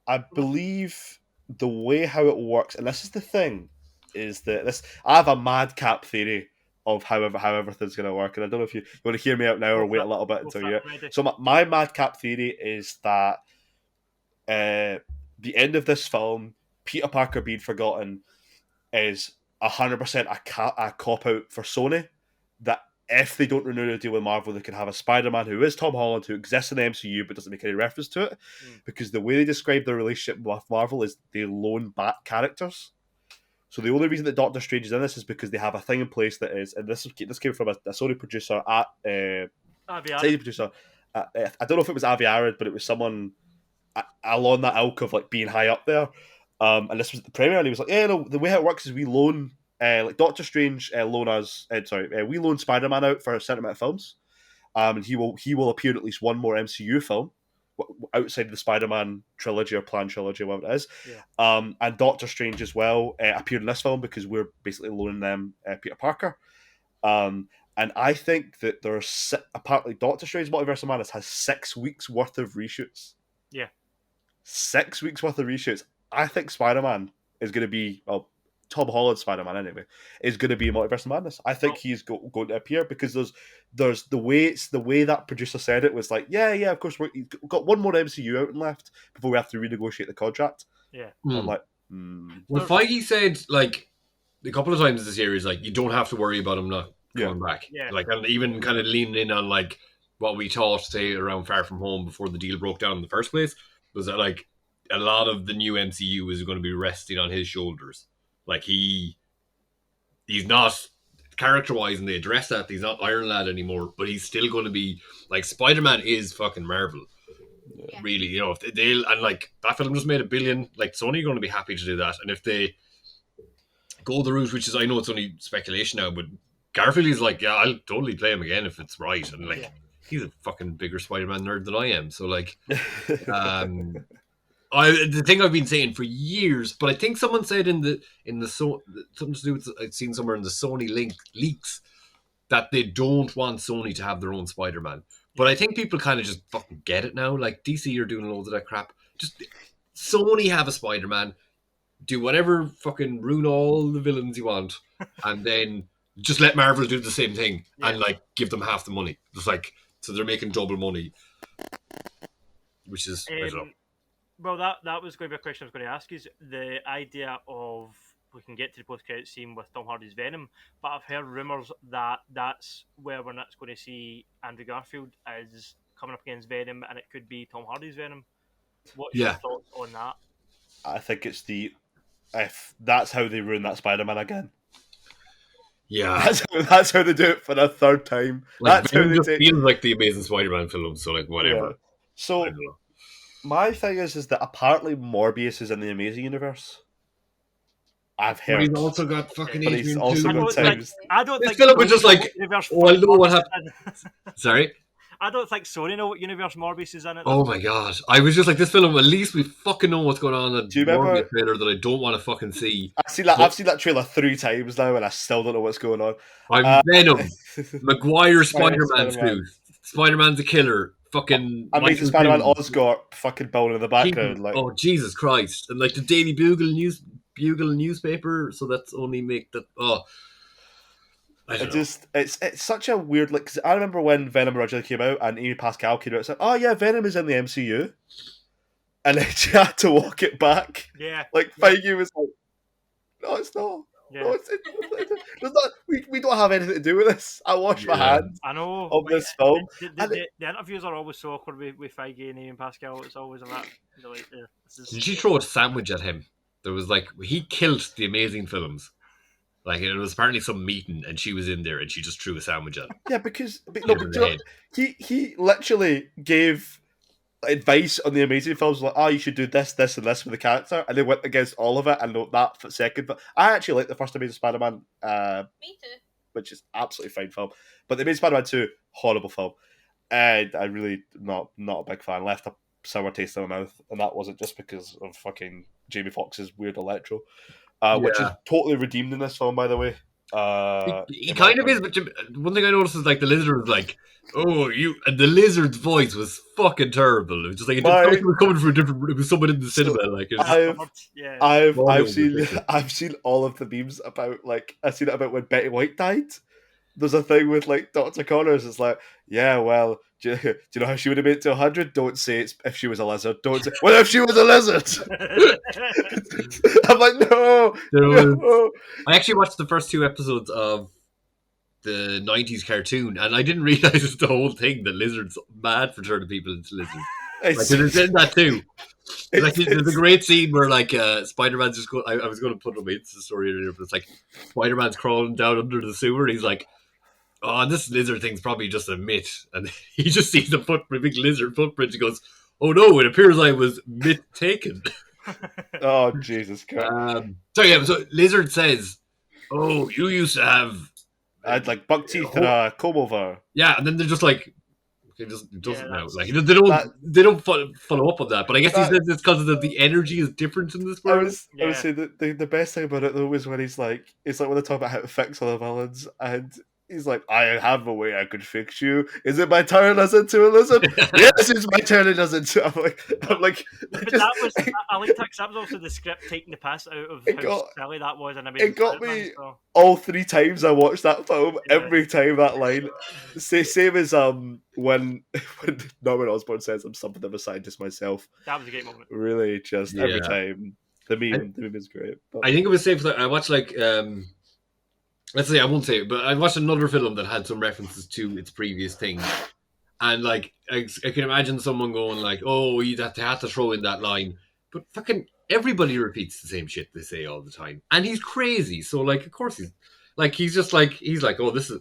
I believe the way how it works, and this is the thing, is that I have a madcap theory of how everything's going to work, and I don't know if you want to hear me out now or wait a little bit until you. So my madcap theory is that the end of this film, Peter Parker being forgotten, is 100% a cop out for Sony. That if they don't renew the deal with Marvel, they can have a Spider-Man who is Tom Holland, who exists in the MCU but doesn't make any reference to it, because the way they describe their relationship with Marvel is they loan back characters. So the only reason that Doctor Strange is in this is because they have a thing in place that is, and this came from a Sony producer at Sony producer. I don't know if it was Avi Arad, but it was someone along that ilk of like being high up there. And this was the premiere, and he was like, "Yeah, no, the way how it works is we loan, like Doctor Strange loan us, we loan Spider-Man out for a certain amount of films, and he will appear in at least one more MCU film outside of the Spider-Man trilogy or planned trilogy, whatever it is. Yeah. And Doctor Strange as well appeared in this film because we're basically loaning them Peter Parker. And I think that there's apparently Doctor Strange Multiverse of Madness has 6 weeks worth of reshoots. Yeah, 6 weeks worth of reshoots. I think Spider-Man is going to be, Tom Holland Spider-Man anyway, is going to be Multiverse of Madness. I think he's going to appear because there's the way that producer said it was like, yeah, of course, we've got one more MCU out and left before we have to renegotiate the contract. Yeah. I'm like, Well, Feige said, like, a couple of times this year, he's like, you don't have to worry about him not coming back. Yeah. Like, and even kind of leaning in on, like, what we thought, say, around Far From Home before the deal broke down in the first place, was that, like, a lot of the new MCU is going to be resting on his shoulders. Like, he's not, character-wise, and they address that, he's not Iron Lad anymore, but he's still going to be, like, Spider-Man is fucking Marvel. Yeah. Really, you know, if they'll, and like, that film just made $1 billion, like, Sony are going to be happy to do that, and if they go the route, which is, I know it's only speculation now, but Garfield is like, yeah, I'll totally play him again if it's right, and like, he's a fucking bigger Spider-Man nerd than I am, so like, the thing I've been saying for years, but I think someone said in the something to do with, I'd seen somewhere in the Sony leaks that they don't want Sony to have their own Spider-Man. But I think people kind of just fucking get it now. Like, DC are doing loads of that crap. Just Sony have a Spider-Man, do whatever, fucking ruin all the villains you want, and then just let Marvel do the same thing and like give them half the money. Just like, so they're making double money, which is I don't know. Well, that was going to be a question I was going to ask, is the idea of, we can get to the post-credit scene with Tom Hardy's Venom, but I've heard rumours that that's where we're not going to see Andrew Garfield as coming up against Venom, and it could be Tom Hardy's Venom. What's your thoughts on that? I think it's if that's how they ruin that Spider-Man again. Yeah, that's how they do it for the third time. Like, that's how they feels like the Amazing Spider-Man film, so like whatever. Yeah. So my thing is that apparently Morbius is in the Amazing Universe. I've heard. But he's also got fucking Adrian I don't think Philip was just like, I know what happened. Sorry? I don't think Sony know what universe Morbius is in it. Oh my god. I was just like, this film, at least we fucking know what's going on in the Morbius trailer that I don't want to fucking see. I've seen that trailer 3 times now and I still don't know what's going on. I'm Venom. Maguire Spider-Man suit. Spider-Man's a killer. Fucking Amazing Spider-Man Oscorp fucking bowling in the background. Oh, Jesus Christ. And like the Daily Bugle Bugle newspaper, so that's only make that. Oh, I don't know. It's such a weird, like, 'cause I remember when Venom originally came out and Amy Pascal came out, it's like, oh yeah, Venom is in the MCU, and then she had to walk it back. Yeah. Like Feige was like, no, it's not. Yeah. No, it's not. We don't have anything to do with this. I wash my hands I know. of this film. The interviews are always so awkward with Feige and Ian Pascal. It's always a that. Like, Did she throw a sandwich at him? There was like he killed the Amazing Films. Like it was apparently some meeting, and she was in there, and she just threw a sandwich at him. Yeah, because he literally gave advice on the Amazing Films, like, oh, you should do this, this, and this with the character, and they went against all of it, and that for second. But I actually like the first Amazing Spider-Man, Me too. which is absolutely fine film. But the Amazing Spider-Man 2, horrible film, and I really not a big fan. Left a sour taste in my mouth, and that wasn't just because of fucking Jamie Foxx's weird electro, which is totally redeemed in this film, by the way. He kind of is, but one thing I noticed is like the lizard was like, "Oh, you," and the lizard's voice was fucking terrible. It was just like it was coming from a different. It was someone in the cinema. Like I've seen all of the memes about, like, I've seen it about when Betty White died. There's a thing with like Dr. Connors. It's like, yeah, well, do you know how she would have made it to 100? Don't say it's if she was a lizard. Don't say, what if she was a lizard? I'm like, no. I actually watched the first 2 episodes of the 90s cartoon, and I didn't realize it's the whole thing that lizards mad for turning people into lizards. Like, it's in that too. Like, there's a great scene where like Spider-Man's just going. I was going to put on my Insta story earlier, but it's like Spider-Man's crawling down under the sewer, and he's like, "Oh, this lizard thing's probably just a myth," and he just sees a big lizard footprint. He goes, "Oh no, it appears I was myth taken." Oh Jesus Christ! So Lizard says, "Oh, you used to have." I had like buck teeth and a comb over. Yeah, and then they're just like, it just doesn't know. Like they don't follow up on that. But I guess he says it's because the energy is different in this world. I would say that the best thing about it though is when it's like when they talk about how to fix other villains, and he's like, I have a way I could fix you. Is it by turning us into a lizard? Yes, it's by turning us into. I'm like. I like that. That was also the script taking the piss out of how silly that was, and it got me all 3 times I watched that film. Yeah. Every time that line, same as when Norman Osborn says, "I'm something of a scientist myself." That was a great moment. Really, just every time the meme is great. But I think it was safe that I watched like. Let's say I won't say it, but I watched another film that had some references to its previous thing, and like I can imagine someone going like, "Oh, they had to throw in that line," but fucking everybody repeats the same shit they say all the time, and he's crazy. So like, of course he's like, "Oh, this is."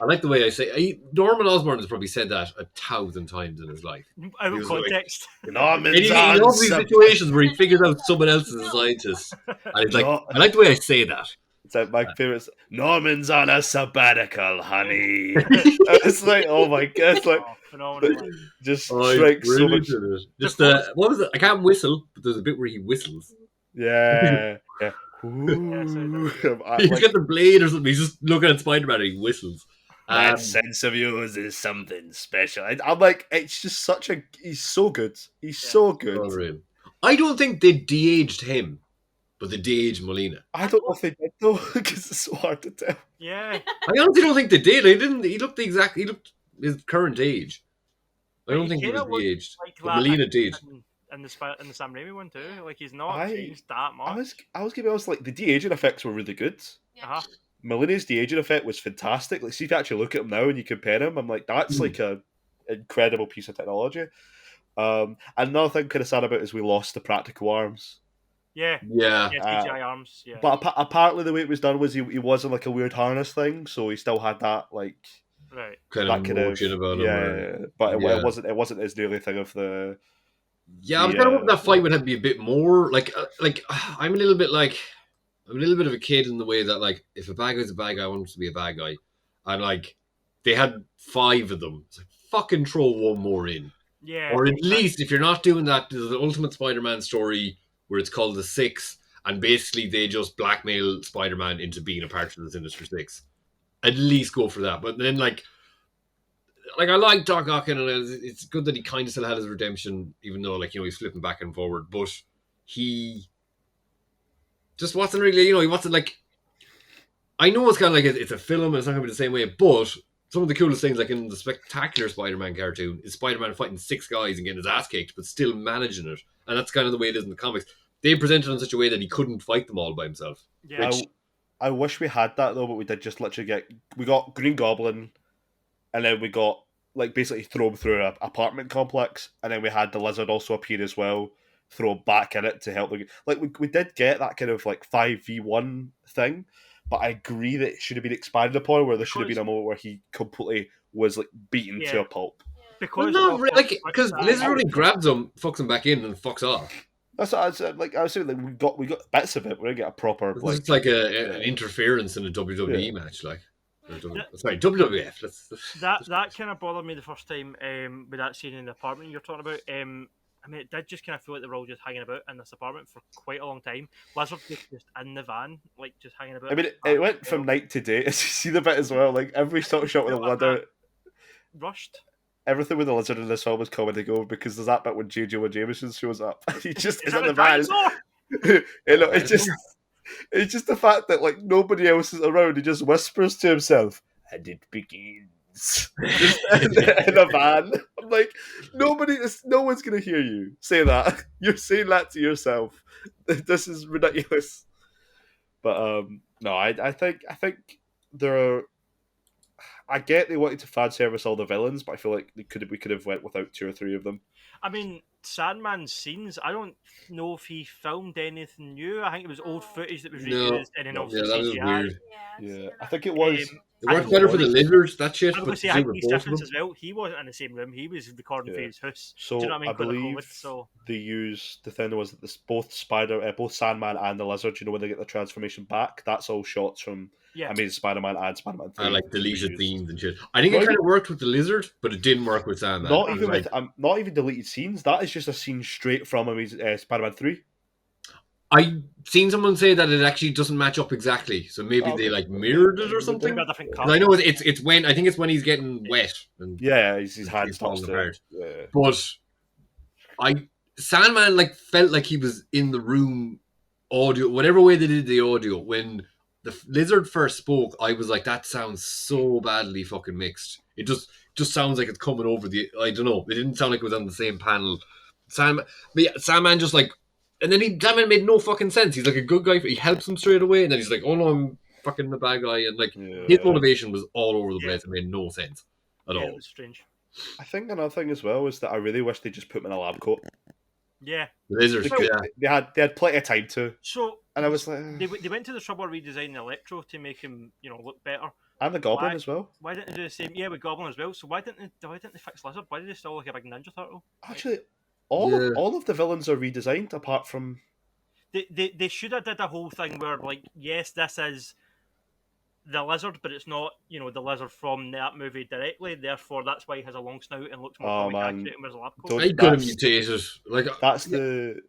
I like the way I say. Norman Osborn has probably said that 1,000 times in his life. Out of context. He loves these situations where he figures out someone else is a scientist, and he's like, "I like the way I say that." It's like my favorite. Norman's on a sabbatical, honey. It's like, oh my god, it's like phenomenal. Just strikes so much. Just what was it? I can't whistle, but there's a bit where he whistles. Yeah. Ooh. He's got the blade or something. He's just looking at Spider-Man and he whistles. That sense of yours is something special. I'm like, it's just such a. He's so good. He's so good. I don't think they de-aged him. But they de-aged Molina. I don't know if they did though, because it's so hard to tell. Yeah, I honestly don't think they did. He looked his current age. I don't think he was de-aged. Like Molina did. And the Sam Raimi one too. Like he's not changed that much. I was gonna be honest. Like the de-aging effects were really good. Yeah. Molina's de-aging effect was fantastic. Like, see if you actually look at him now and you compare him, I'm like, that's like a incredible piece of technology. Another thing kind of sad about is we lost the practical arms. Yeah. CGI arms. Yeah. But apparently the way it was done was he was in like a weird harness thing, so he still had that like kind of motion about him. Yeah, but it wasn't as nearly a thing of the. Yeah, I was kind of hoping that fight would have to be a bit more like I'm a little bit of a kid in the way that like if a bad guy's a bad guy, I want him to be a bad guy, and like they had 5 of them. It's like fucking throw one more in. Yeah. Or at least if you're not doing that, there's the Ultimate Spider-Man story where it's called the 6, and basically they just blackmail Spider-Man into being a part of the Sinister 6. At least go for that. But then, like I like Doc Ock, and it's good that he kind of still had his redemption, even though, like, you know, he's flipping back and forward. But he just wasn't really, he wasn't like. I know it's kind of like it's a film and it's not going to be the same way, but some of the coolest things, like in the spectacular Spider-Man cartoon, is Spider-Man fighting 6 guys and getting his ass kicked, but still managing it. And that's kind of the way it is in the comics. They presented it in such a way that he couldn't fight them all by himself. Yeah. I wish we had that though, but we did just literally we got Green Goblin, and then we got like basically throw him through an apartment complex, and then we had the Lizard also appear as well, throw him back in it to help. Like we did get that kind of like 5v1 thing, but I agree that it should have been expanded upon, where there should have been a moment where he completely was like beaten to a pulp. Because because Lizard only grabs him, fucks him back in, and fucks off. That's what I said. Like I was saying, like we got bits of it. We didn't get a proper. It's like an interference in a WWE match, like. Sorry, WWF. That kind of bothered me the first time with that scene in the apartment you're talking about. I mean, it did just kind of feel like they were all just hanging about in this apartment for quite a long time. Lizard just in the van, like just hanging about. I mean, it went from night to day. You see the bit as well. Like every sort of shot with the Lizard, rushed. Everything with the Lizard in this film is comedy gold, because there's that bit when J. Jonah Jameson shows up. He just is in the van. It's just the fact that like nobody else is around. He just whispers to himself, "And it begins." Just in a van. I'm like, no one's gonna hear you say that. You're saying that to yourself. This is ridiculous. But no, I think there are. I get they wanted to fan service all the villains, but I feel like we could have went without 2 or 3 of them. I mean, Sandman's scenes, I don't know if he filmed anything new. I think it was old footage that was reused, and then obviously that was CGI. weird. Yeah, I think it was. It worked better for the Lizards, that shit. I was but going to say, I think Keith Difference as well. He wasn't in the same room. He was recording for his house. So do you know what I mean? believe they used the thing was that both Sandman and the Lizard. You know when they get the transformation back, that's all shots from. Yeah. I mean, Spider-Man and Spider-Man 3. I like deleted scenes and shit. I think it kind of worked with the Lizard, but it didn't work with Sandman. Not even deleted scenes. That is just a scene straight from Spider-Man 3. I seen someone say that it actually doesn't match up exactly, so maybe they like mirrored it or something. I know it's when I think it's when he's getting wet. And his hands falling apart. Yeah. But Sandman like felt like he was in the room, audio, whatever way they did the audio. When the Lizard first spoke, I was like, that sounds so badly fucking mixed. It just sounds like it's coming over the. I don't know. It didn't sound like it was on the same panel. Sandman just like. And then Sandman made no fucking sense. He's like a good guy. He helps him straight away, and then he's like, "Oh no, I'm fucking the bad guy." And like his motivation was all over the place. It made no sense at all. It was strange. I think another thing as well is that I really wish they just put him in a lab coat. Yeah, Lizards. They had plenty of time to. So and I was like, they went to the trouble of redesigning Electro to make him look better. And the Goblin as well. Why didn't they do the same? Yeah, with Goblin as well. So why didn't they fix Lizard? Why did they still look like a big Ninja Turtle? Actually, all of the villains are redesigned apart from. They should have did a whole thing where like, yes, this is the Lizard, but it's not the Lizard from that movie directly. Therefore, that's why he has a long snout and looks more comic accurate and wears a lab coat. He could have mutated. Like that's the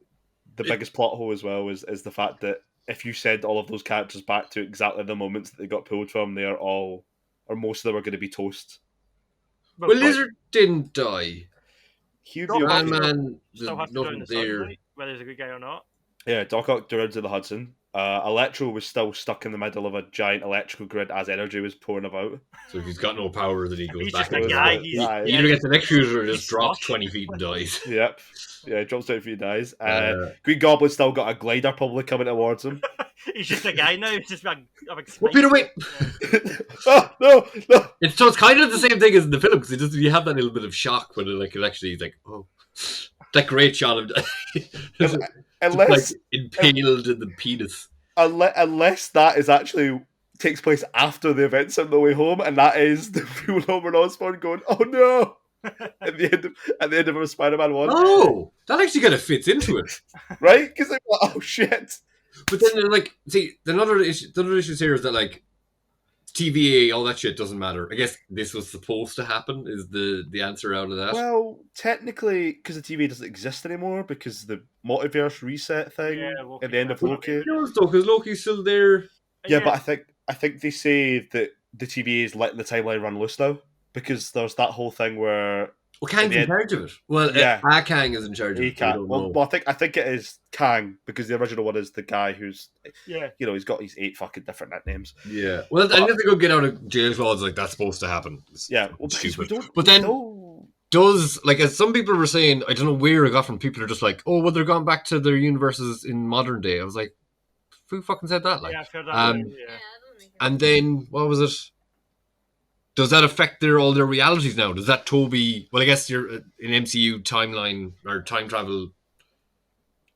biggest plot hole as well is the fact that if you send all of those characters back to exactly the moments that they got pulled from, they are all, or most of them are going to be toast. Well, Lizard didn't die. Man still has to join the sun, right? Whether he's a good guy or not. Yeah, Doc Ock drowns in the Hudson. Electro was still stuck in the middle of a giant electrical grid as energy was pouring about. So if he's got no power, then he goes back. He's just a guy. He either gets electrocuted or just drops 20 feet and dies. Yep. Yeah, he drops 20 feet and dies. Green Goblin's still got a glider probably coming towards him. He's just a guy now. He's just a big well, Peter, wait! Oh, no! It's kind of the same thing as in the film, because you have that little bit of shock when it actually he's like, oh. That great shot of unless like impaled in the penis. Unless that is actually takes place after the events on the way home, and that is the real Norman Osborn going, "Oh no!" at the end of Spider-Man 1. Oh, that actually kind of fits into it, right? Because like, oh shit. But then, like, see, the other issues here is that like TVA, all that shit doesn't matter. I guess this was supposed to happen. Is the answer out of that? Well, technically, because the TVA doesn't exist anymore, because the multiverse reset thing at the end of Loki. Because Loki's still there. Yeah, but I think they say that the TVA is letting the timeline run loose now, because there's that whole thing where Well, Kang's the in end- charge of it. Well, Yeah. Kang is in charge of He it. We can't. don't Well, know. I think it is Kang because the original one is the guy who's, Yeah. he's got these 8 fucking different nicknames. Yeah. Well, I guess they go get out of jail clause like that's supposed to happen. It's Yeah, fucking well, because we stupid. don't. But then know. does like as some people were saying, I don't know where it got from. People are just like, oh, well, they're gone back to their universes in modern day. I was like, who fucking said that? Like, Yeah, I've heard that. um, Yeah, I don't think and then what was it? Does that affect all their realities now? Does that Toby? Well, I guess you're in MCU timeline or time travel.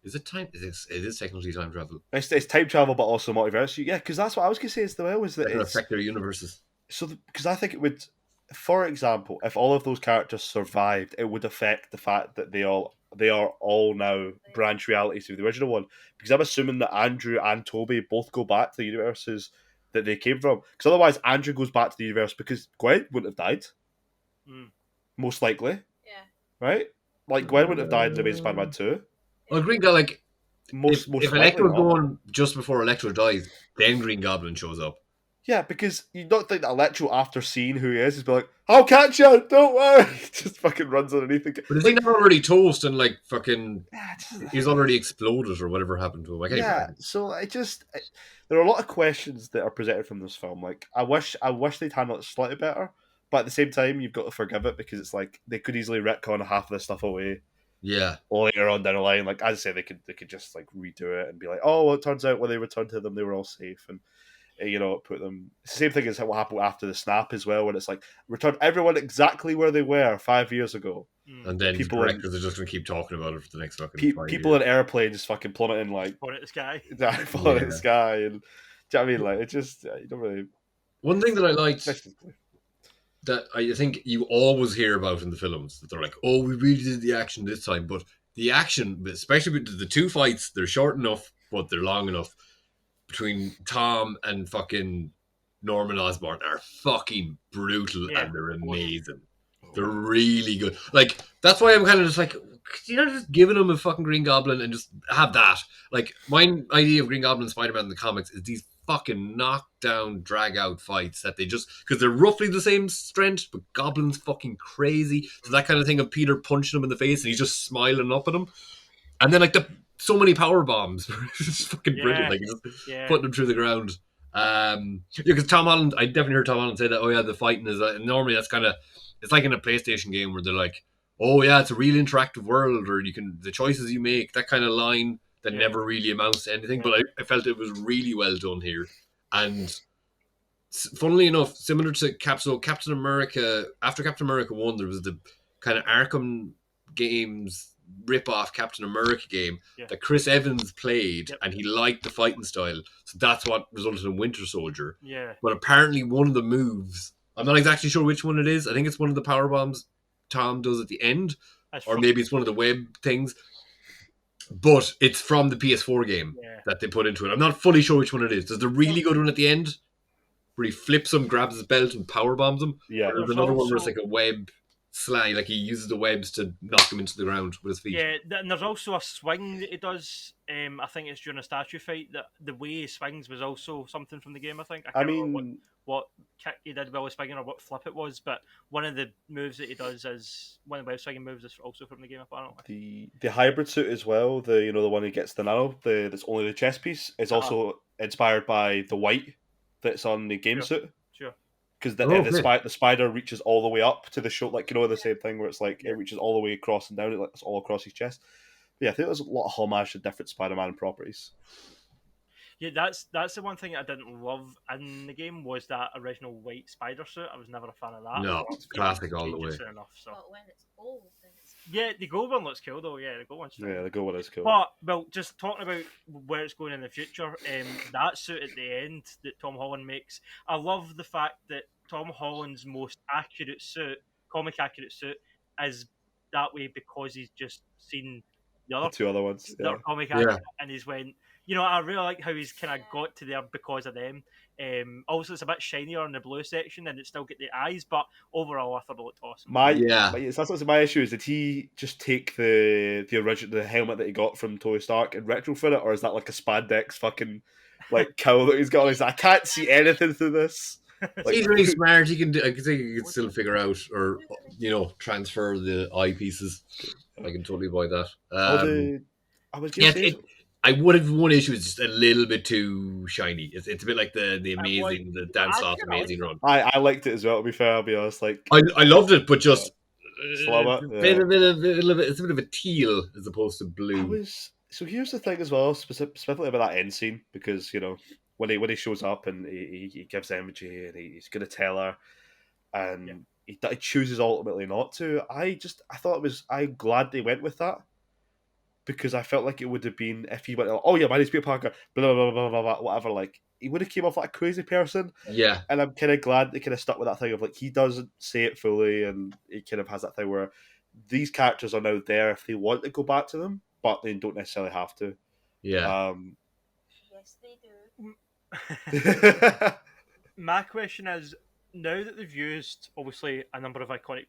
Is it time? It is technically time travel. It's time travel, but also multiverse. Yeah, because that's what I was going to say as well. Is that That could it's affect their universes. so because I think it would, for example, if all of those characters survived, it would affect the fact that they are all now branch realities of the original one. Because I'm assuming that Andrew and Toby both go back to the universes that they came from. Because otherwise, Andrew goes back to the universe because Gwen wouldn't have died, most likely, Yeah. right? Like Gwen wouldn't have died in the main Spider-Man 2. Well, Green Goblin, like Most if likely Electro's not. going just before Electro dies, then Green Goblin shows up. Yeah, because you don't think that Electro, after seeing who he is be like, I'll catch you, don't worry. Just fucking runs underneath the... But is he not already toast and like fucking? Yeah, He's already exploded or whatever happened to him. Like, yeah, so there are a lot of questions that are presented from this film. Like, I wish they'd handled it slightly better, but at the same time, you've got to forgive it because it's like they could easily retcon half of this stuff away yeah. later on down the line. Like, as I say, they could just like redo it and be like, oh, well, it turns out when they returned to them, they were all safe, and put them. It's the same thing as what happened after the snap as well, when it's like returned everyone exactly where they were 5 years ago. And then People the directors are just going to keep talking about it for the next fucking 5 people years. in airplanes fucking plummeting like Falling at the sky. falling in Yeah. the sky, and do you know what I mean? Like, it just you don't really. One thing that I liked Especially- that I think you always hear about in the films that they're like, oh, we really did the action this time, but the action, especially with the two fights, they're short enough, but they're long enough between Tom and fucking Norman Osborn are fucking brutal Yeah. and they're amazing. They're really good. Like, that's why I'm kind of just like, you know, just giving them a fucking Green Goblin and just have that. Like, my idea of Green Goblin and Spider-Man in the comics is these fucking knockdown, drag-out fights that they just... Because they're roughly the same strength, but Goblin's fucking crazy. So that kind of thing of Peter punching him in the face and he's just smiling up at him. And then, like, so many power bombs. It's just fucking brilliant. Like, just putting them through the ground. Because Tom Holland... I definitely heard Tom Holland say that, oh, yeah, the fighting is... normally, that's kind of... It's like in a PlayStation game where they're like, oh, yeah, it's a real interactive world, or the choices you make, that kind of line that never really amounts to anything. But I felt it was really well done here. And funnily enough, similar to Captain America, after Captain America 1, there was the kind of Arkham games rip-off Captain America game that Chris Evans played, and he liked the fighting style. So that's what resulted in Winter Soldier. Yeah. But apparently one of the moves, I'm not exactly sure which one it is. I think it's one of the power bombs Tom does at the end, or maybe it's one of the web things. But it's from the PS4 game that they put into it. I'm not fully sure which one it is. There's the really good one at the end, where he flips him, grabs his belt, and power bombs him. Yeah. There's another one where it's like a web slide, like he uses the webs to knock him into the ground with his feet. Yeah, and there's also a swing that he does. I think it's during a statue fight. That the way he swings was also something from the game. I think. I can't remember what kick he did while he was swinging or what flip it was, but one of the moves that he does is one of the web swinging moves is also from the game. Apparently, the hybrid suit as well. The one he gets the nano. That's only the chest piece. Is also inspired by the white that's on the game suit. Sure. Because the spider reaches all the way up to the shoulder, like the same thing where it's like it reaches all the way across and down, it's all across his chest. But yeah, I think there's a lot of homage to different Spider-Man properties. Yeah, that's the one thing I didn't love in the game was that original white spider suit. I was never a fan of that. No, classic all the way. Enough, so. But when it's gold, then it's... Yeah, the gold one looks cool though. Yeah, the gold one's cool. Yeah, the gold one is cool. But well, just talking about where it's going in the future, that suit at the end that Tom Holland makes, I love the fact that Tom Holland's most accurate suit, comic accurate suit, is that way because he's just seen the two other ones, comic accurate, and he's went. I really like how he's kind of got to there because of them. Also, it's a bit shinier in the blue section, and it still get the eyes. But overall, I thought it looked awesome. My issue is, did he just take the original helmet that he got from Tony Stark and retrofit it, or is that like a spandex fucking like cowl that he's got? He's like, I can't see anything through this. Like, He's really smart. He can. I can think he can still figure out, or transfer the eye pieces. I can totally buy that. I was gonna say, I would have one issue is just a little bit too shiny. It's a bit like the Dan Slott amazing run. I liked it as well. To be fair, I'll be honest. Like I loved it, but just slower. It's a bit of a teal as opposed to blue. So here's the thing as well, specifically about that end scene, because when he shows up and he gives energy and he's gonna tell her, and he chooses ultimately not to. I'm glad they went with that, because I felt like it would have been if he went, oh yeah, my name's Peter Parker, blah blah blah blah blah, whatever. Like he would have came off like a crazy person. Yeah, and I'm kind of glad they kind of stuck with that thing of like he doesn't say it fully, and he kind of has that thing where these characters are now there if they want to go back to them, but they don't necessarily have to. Yeah. Yes, they do. My question is, now that they've used obviously a number of iconic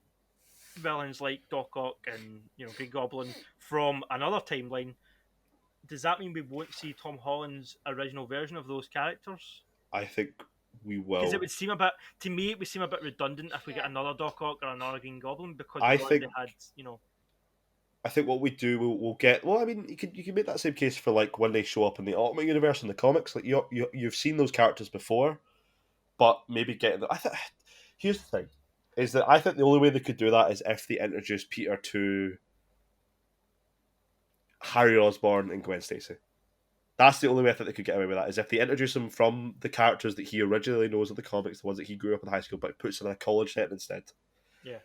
villains like Doc Ock and Green Goblin from another timeline, does that mean we won't see Tom Holland's original version of those characters? I think we will. Because it would seem to me, it would seem a bit redundant if we get another Doc Ock or another Green Goblin, because I they had, I think what we do, we'll get. Well, I mean, you can make that same case for like when they show up in the Ultimate Universe in the comics. Like you've seen those characters before, but maybe getting. Here's the thing, is that I think the only way they could do that is if they introduce Peter to Harry Osborn and Gwen Stacy. That's the only way I think they could get away with that, is if they introduce him from the characters that he originally knows of the comics, the ones that he grew up in high school, but puts them in a college setting instead. Yeah.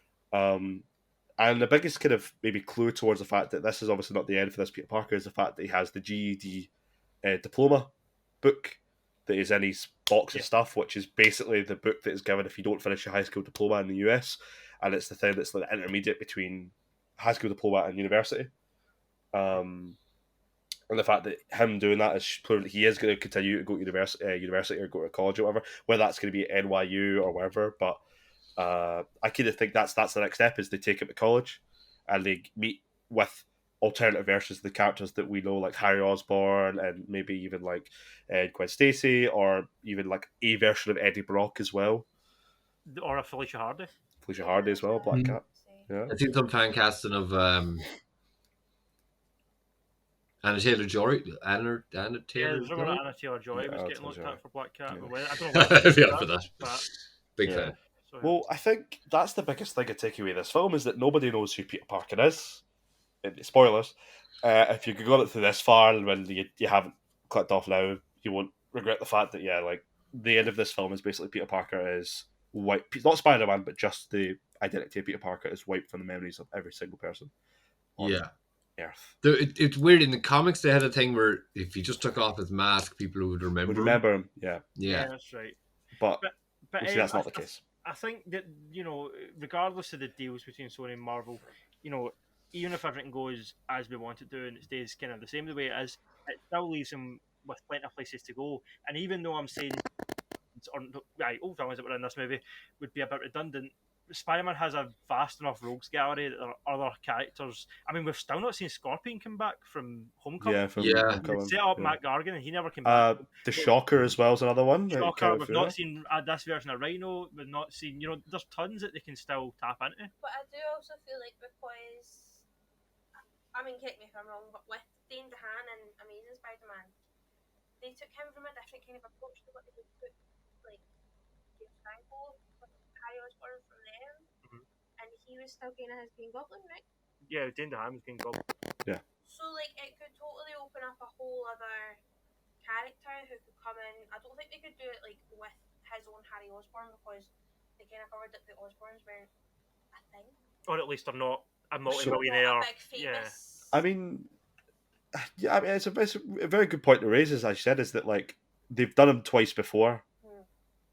And the biggest kind of maybe clue towards the fact that this is obviously not the end for this Peter Parker is the fact that he has the GED diploma book that is in his box of stuff, which is basically the book that is given if you don't finish your high school diploma in the US, and it's the thing that's like the intermediate between high school diploma and university. And the fact that him doing that is clearly he is going to continue to go to university or go to college or whatever, whether that's going to be NYU or wherever. But I kind of think that's the next step, is they take him to college and they meet with alternative versions of the characters that we know, like Harry Osborn and maybe even like Gwen Stacy, or even like a version of Eddie Brock as well, or a Felicia Hardy. As well, Black Cat. Yeah, I've seen some fan casting of Anna Taylor-Joy. Anna Taylor-Joy was getting looked at for Black Cat. Yeah. I don't know I'd be up for that. But Big fan. Well, I think that's the biggest thing to take away this film, is that nobody knows who Peter Parker is. Spoilers. If you've got it through this far and when you haven't clicked off now, you won't regret the fact that, like, the end of this film is basically Peter Parker is wiped. Not Spider-Man, but just the identity of Peter Parker is wiped from the memories of every single person on Earth. It's weird. In the comics, they had a thing where if he just took off his mask, people would remember him. Yeah, that's right. But that's not the case. I think that, regardless of the deals between Sony and Marvel, even if everything goes as we want it to and it stays kind of the same the way it is, it still leaves them with plenty of places to go. And even though I'm saying old villains that were in this movie would be a bit redundant, Spider-Man has a vast enough rogues gallery that there are other characters. I mean, we've still not seen Scorpion come back from Homecoming. Homecoming. They set up Matt Gargan and he never came back. The Shocker as well is another one. Shocker, we've not seen this version of Rhino. We've not seen, there's tons that they can still tap into. But I do also feel like, because, I mean, correct me if I'm wrong, but with Dane DeHaan and Amazing Spider-Man, they took him from a different kind of approach to what they would put, like, James Franco, Harry Osborn from them, and he was still kind of his Green Goblin, right? Yeah, Dane DeHaan was Green Goblin. Yeah. So, like, it could totally open up a whole other character who could come in. I don't think they could do it, like, with his own Harry Osborn, because they kind of covered that the Osborns weren't a thing. Or at least they're not a multi-millionaire. I mean, it's a very good point to raise, as I said, is that, like, they've done him twice before,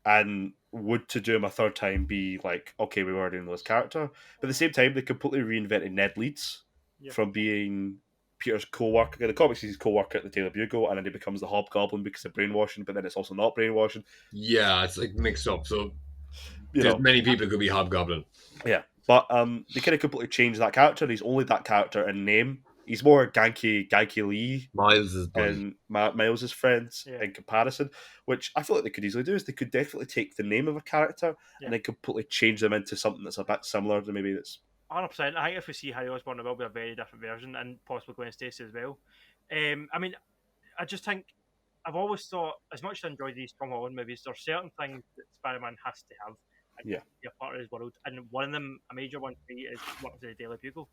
and would to do him a third time be like, okay, we already know this character. But at the same time, they completely reinvented Ned Leeds from being Peter's co-worker. In the comics, he's his co-worker at the Daily Bugle, and then he becomes the Hobgoblin because of brainwashing, but then it's also not brainwashing. Yeah, it's like mixed up. So many people could be Hobgoblin. Yeah, but they kind of completely changed that character. He's only that character in name. he's more Ganky Lee Miles' buddy. and Miles' friends Yeah. in comparison, which I feel like they could easily do is they could definitely take the name of a character Yeah. and then completely change them into something that's a bit similar to maybe that's 100%. I think if we see Harry Osborn, it will be a very different version, and possibly Gwen Stacy as well. I mean, I just think I've always thought, as much as I enjoy these Tom Holland movies, there are certain things that Spider-Man has to have and Yeah. be a part of his world, and one of them, a major one for me, is work with the Daily Bugle,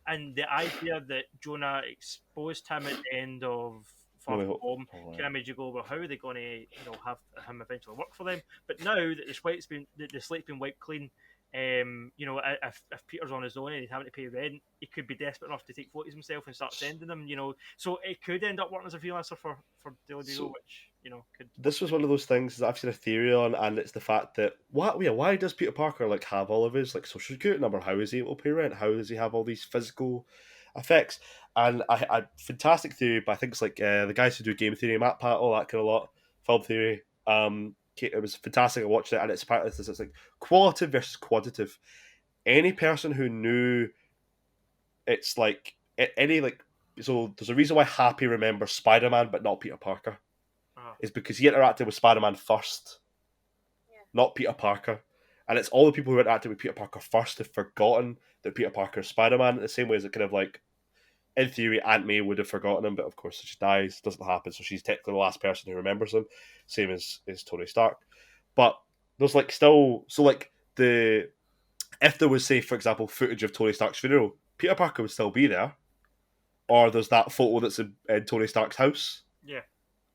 and the idea that Jonah exposed him at the end of Far No Way From Home Home. kind of made you go, well, how are they going to, have him eventually work for them? But now that the slate's been wiped clean, if Peter's on his own and he's having to pay rent, he could be desperate enough to take photos himself and start sending them. So it could end up working as a freelancer for Daily Bugle, which could. This was one of those things that I've seen a theory on, and it's the fact that why does Peter Parker have all of his social security number? How is he able to pay rent? How does he have all these physical effects? And I fantastic theory, but I think it's the guys who do game theory, Matt Pat, all that kind of lot, film theory. It was fantastic. I watched it, and it's apparently it's like qualitative versus quantitative. Any person who knew it's so there's a reason why Happy remembers Spider-Man but not Peter Parker. Is because he interacted with Spider-Man first, not Peter Parker. And it's all the people who interacted with Peter Parker first have forgotten that Peter Parker is Spider-Man, in the same way as it kind of in theory, Aunt May would have forgotten him, but of course she dies, doesn't happen, so she's technically the last person who remembers him, same as Tony Stark. But there's if there was, say, for example, footage of Tony Stark's funeral, Peter Parker would still be there. Or there's that photo that's in Tony Stark's house. Yeah.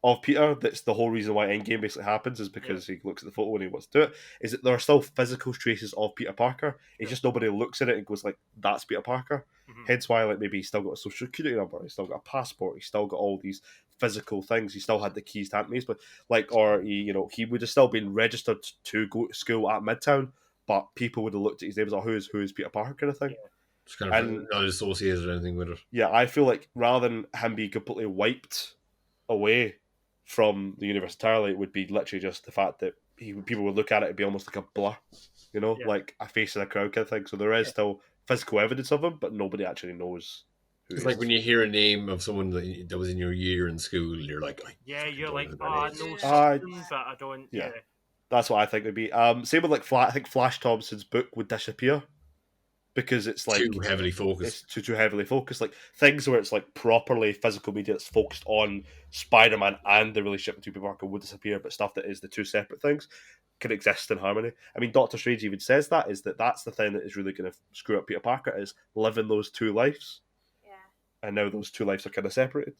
Of Peter, that's the whole reason why Endgame basically happens, is because he looks at the photo and he wants to do it, is that there are still physical traces of Peter Parker. It's just nobody looks at it and goes that's Peter Parker. Mm-hmm. Hence why maybe he's still got a social security number, he's still got a passport, he's still got all these physical things, he still had the keys to Aunt May's, but he would have still been registered to go to school at Midtown, but people would have looked at his name as who is Peter Parker kind of thing. Yeah. It's kind of not associated or anything with it. Yeah, I feel like rather than him being completely wiped away from the universe entirely, it would be literally just the fact that people would look at it and be almost like a blur, like a face in a crowd kind of thing. So there is still physical evidence of him, but nobody actually knows who it's he like is. when you hear a name of someone that was in your year in school, you're like, you're like, I know something, but I don't. Yeah. That's what I think would be. Same with I think Flash Thompson's book would disappear because it's too heavily focused. It's too heavily focused. Things where it's properly physical media that's focused on Spider-Man and the relationship between Peter Parker would disappear, but stuff that is the two separate things can exist in harmony. I mean, Doctor Strange even says that's the thing that is really going to screw up Peter Parker, is living those two lives. Yeah. And now those two lives are kind of separated.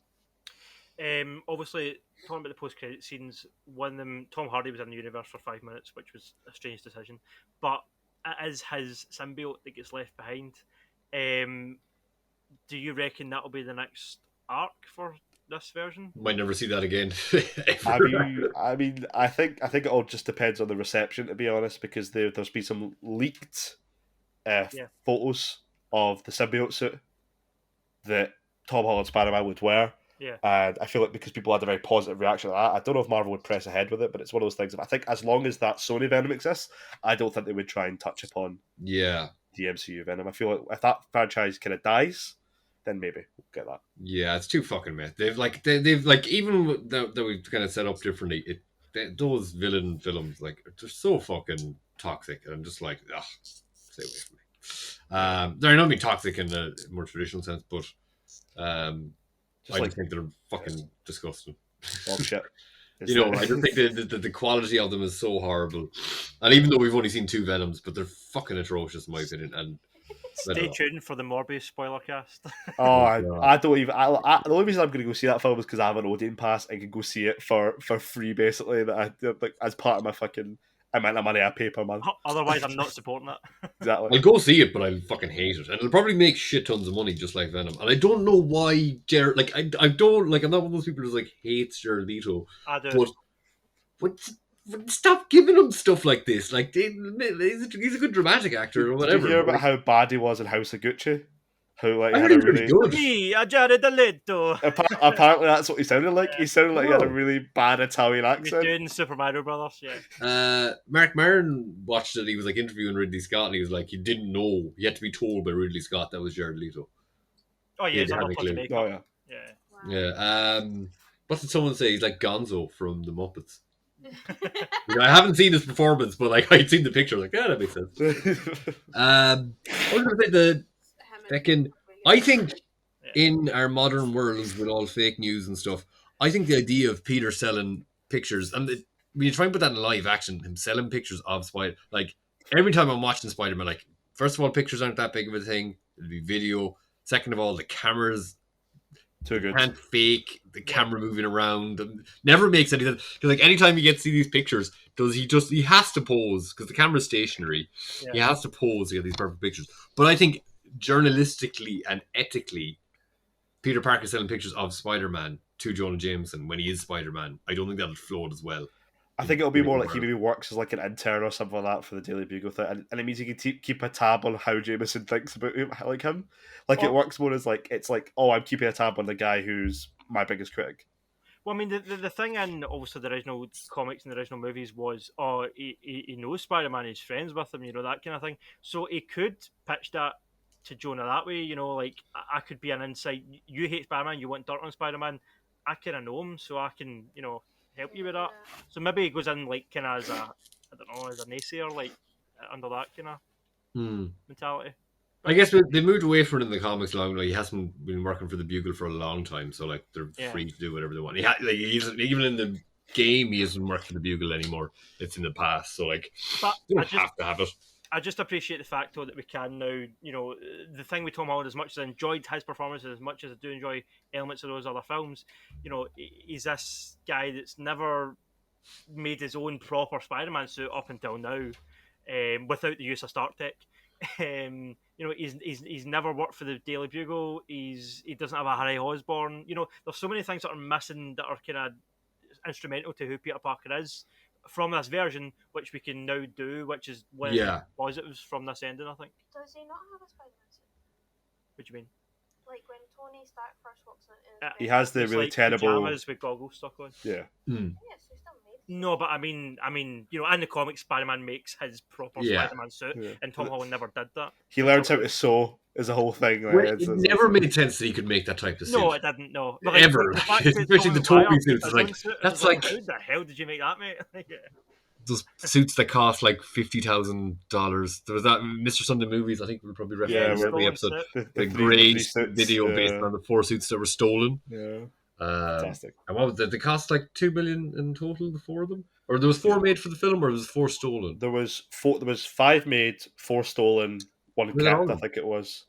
Obviously, talking about the post-credit scenes, one of them, Tom Hardy was in the universe for 5 minutes, which was a strange decision, but it is his symbiote that gets left behind. Do you reckon that'll be the next arc for this version? Might never see that again. I think it all just depends on the reception, to be honest, because there's been some leaked photos of the symbiote suit that Tom Holland Spider-Man would wear. Yeah. And I feel like because people had a very positive reaction to that, I don't know if Marvel would press ahead with it, but it's one of those things. I think as long as that Sony Venom exists, I don't think they would try and touch upon the MCU Venom. I feel like if that franchise kind of dies, then maybe we'll get that. Yeah, it's too fucking messy. They've even that we've kind of set up differently. Those villain films, they're so fucking toxic, and I'm just like, stay away from me. They're not being toxic in a more traditional sense, but I just think they're fucking disgusting. Oh shit! I just think the quality of them is so horrible. And even though we've only seen 2 Venoms, but they're fucking atrocious in my opinion. And stay tuned for the Morbius spoiler cast. I don't even. The only reason I'm going to go see that film is because I have an Odeon pass and can go see it for free, basically. That as part of my fucking amount of money I pay per month. Otherwise, I'm not supporting it. Exactly. I'll go see it, but I'll fucking hate it, and it'll probably make shit tons of money, just like Venom. And I don't know why Jerd. I don't I'm not one of those people who hates Jared Leto. I do. But stop giving him stuff like this. He's a good dramatic actor or whatever. Did you hear about how bad he was in House of Gucci? How I heard he was really good. Me, Jared Leto. Apparently, that's what he sounded like. He sounded like he had a really bad Italian accent. He was doing Super Mario Brothers, yeah. Mark Maron watched it. He was interviewing Ridley Scott, and he was like, he didn't know. He had to be told by Ridley Scott that was Jared Leto. Oh yeah, Yeah, it's they under haven't plus clue. makeup. Oh yeah. Yeah. Wow. Yeah. What did someone say? He's like Gonzo from the Muppets. I haven't seen his performance, but like I'd seen the picture. I was like, yeah, that makes sense. I was going to say the second. I think in our modern world with all fake news and stuff, I think the idea of Peter selling pictures and when you try and put that in live action, him selling pictures of Spider, like every time I'm watching Spider-Man, like first of all, pictures aren't that big of a thing. It'll be video. Second of all, the cameras Too good. can't fake the camera moving around. Never makes any sense. Because like anytime you get to see these pictures, he has to pose because the camera's stationary. Yeah. He has to pose to get these perfect pictures. But I think journalistically and ethically, Peter Parker selling pictures of Spider-Man to Jonah Jameson when he is Spider-Man, I don't think that'll float as well. I think it'll be more like he maybe works as like an intern or something like that for the Daily Bugle thing, and it means he can keep a tab on how Jameson thinks about him, like him. Like it works more as like it's like, oh, I'm keeping a tab on the guy who's my biggest critic. Well, I mean, the thing in also the original comics and the original movies was, he knows Spider-Man, he's friends with him, that kind of thing. So he could pitch that to Jonah that way, like, I could be an insight. You hate Spider-Man, you want dirt on Spider-Man. I kind of know him, so I can, help you with that. So maybe he goes in, like, kind of as a, I don't know, as a naysayer, like, under that kind of mentality. I guess they moved away from it in the comics long. Like he hasn't been working for the Bugle for a long time, so like they're free to do whatever they want. Even in the game, he hasn't worked for the Bugle anymore. It's in the past, so like you don't have to have it. I just appreciate the fact though that we can now. The thing with Tom Holland, as much as I enjoyed his performances, as much as I do enjoy elements of those other films, he's this guy that's never made his own proper Spider-Man suit up until now, without the use of Stark Tech. He's never worked for the Daily Bugle. He doesn't have a Harry Osborn. There's so many things that are missing that are kind of instrumental to who Peter Parker is from this version, which we can now do, which is one of the positives from this ending, I think. Does he not have a Spider-Man suit? What do you mean? Like when Tony Stark first walks in. He has the really terrible pajamas with goggles stuck on. Yeah. Yeah, so he's still made. No, but I mean, in the comics, Spider-Man makes his proper Spider-Man suit, and Tom Holland never did that. He learns how to sew is the whole thing. It never made sense that he could make that type of suit. No, it didn't. No, ever. Especially the Toby suits. That's like how the hell did you make that, mate? Those suits that cost like $50,000. There was that Mr. Sunday Movies. I think we'll probably reference the episode. The great video based on the 4 suits that were stolen. Yeah. Fantastic. And what was it? They cost like $2 million in total, the 4 of them, or there was 4 made for the film, or was it 4 stolen? There was 5 made, 4 stolen, 1 kept. I think it was.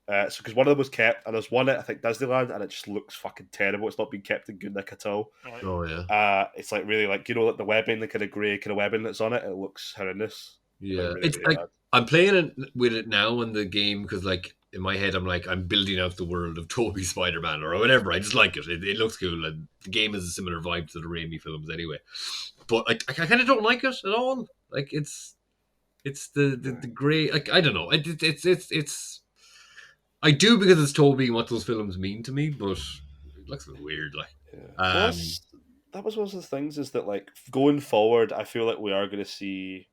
So because one of them was kept, and there's one at I think Disneyland, and it just looks fucking terrible. It's not been kept in good nick at all. Oh yeah. It's like really like like the webbing, the kind of grey kind of webbing that's on it. It looks horrendous. Yeah, really, it's like I'm playing it with it now in the game because like in my head I'm like I'm building out the world of Tobey Spider-Man or whatever. I just like it. It looks cool, and the game has a similar vibe to the Raimi films anyway. But I kind of don't like it at all. Like it's the grey. Like I don't know. It's. I do because it's Tobey and what those films mean to me, but it looks a bit weird. Like, that was one of the things is that like going forward, I feel like we are going to see.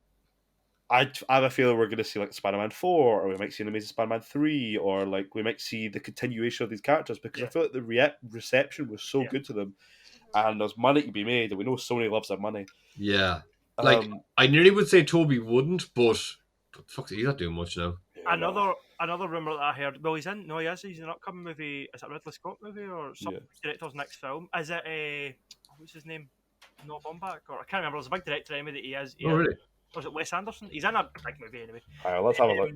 I have a feeling we're going to see like Spider-Man 4, or we might see an Amazing Spider-Man 3, or like we might see the continuation of these characters because I feel like the reception was so good to them, and there's money to be made, and we know Sony loves their money. Yeah, like I nearly would say Tobey wouldn't, but fuck, he's not doing much now. Another rumor that I heard. Well, he's in an upcoming movie. Is it a Ridley Scott movie or some director's next film? Is it what's his name? Noah Baumbach, or I can't remember. There's a big director anyway that he is. Oh really? Was it Wes Anderson? He's in a big movie anyway. Alright, let's have a look.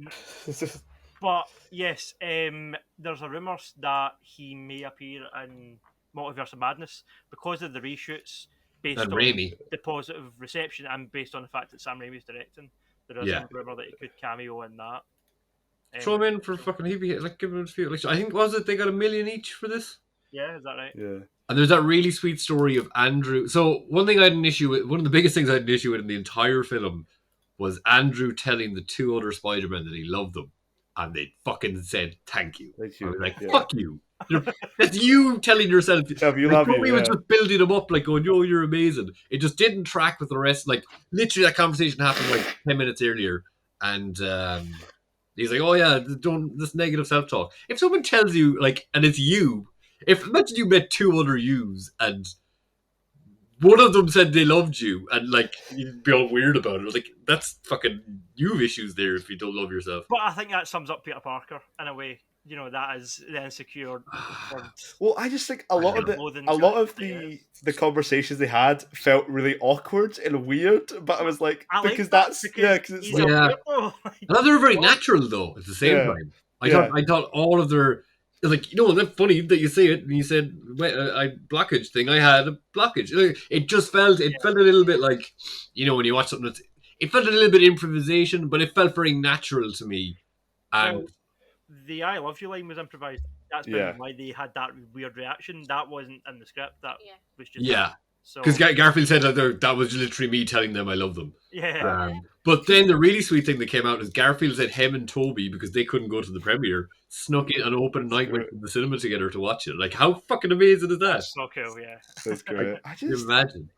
But yes, there's a rumour that he may appear in Multiverse of Madness because of the reshoots based on Raimi. The positive reception and based on the fact that Sam Raimi's directing. There is a rumour that he could cameo in that. Throw him in for fucking heavy, like give him a few. Like I think they got $1 million each for this. Yeah, is that right? Yeah. And there's that really sweet story of Andrew. So one thing I had an issue with, one of the biggest things I had an issue with in the entire film was Andrew telling the 2 other Spider-Men that he loved them, and they fucking said thank you. Thank you. I was like, fuck you. That's you telling yourself. You love me. Was just building him up, like going, "Yo, you're amazing." It just didn't track with the rest. Like literally, that conversation happened like 10 minutes earlier, and He's like, oh yeah, don't this negative self talk. If someone tells you like, and it's you, if imagine you met two other yous and one of them said they loved you and like you'd be all weird about it. Like that's fucking you have issues there if you don't love yourself. But I think that sums up Peter Parker in a way. You know, that is the insecure, Well, I just think a lot of loathing the conversations they had felt really awkward and weird. But I was like, I like because that that's because yeah, because it's he's like, a Yeah. weirdo. I thought they were very natural though. At the same Yeah. time, Yeah. I thought all of their like that's funny that you say it and you said I blockage thing. I had a blockage. Like, it just felt felt a little bit like when you watch something. It felt a little bit improvisation, but it felt very natural to me. And Well, the "I love you" line was improvised. That's Yeah. maybe why they had that weird reaction. That wasn't in the script. That was just yeah, So because Garfield said that was literally me telling them I love them. yeah, But then the really sweet thing that came out is Garfield said him and Toby, because they couldn't go to the premiere, snuck in an open night, went to the cinema together to watch it. Like, how fucking amazing is that? that's so cool. Yeah, that's great. Can you imagine?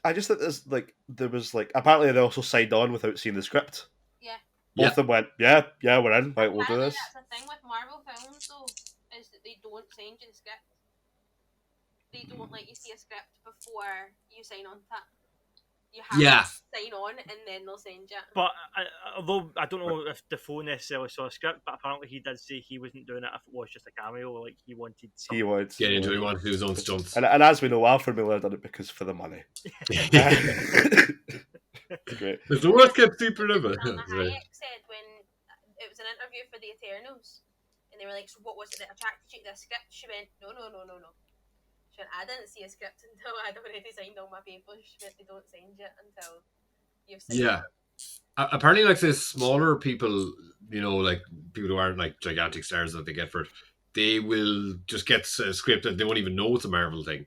I just think there was apparently they also signed on without seeing the script. Yeah. Both of them went, yeah, we're in. Right, we'll do Apparently this. that's the thing with Marvel films, though, is that they don't send you the script. They don't let you see a script before you sign on to that. You have to sign on, and then they'll send you. but although I don't know if Defoe necessarily saw a script, but apparently he did say he wasn't doing it if it was just a cameo. Like he wanted something. He would Get into it, he wanted to do his own stunts. And as we know, Alfred Miller done it because for the money. Great. It's the worst kept secret ever. Salma Hayek said when it was an interview for the Eternals, and they were like, "So what was it that attracted you to this script?" She went, "No. She went, I didn't see a script until I'd already signed all my papers." She went, "They don't send you until you've signed." Yeah. Apparently, like say smaller people, like people who aren't like gigantic stars that they get for it, they will just get a script and they won't even know it's a Marvel thing.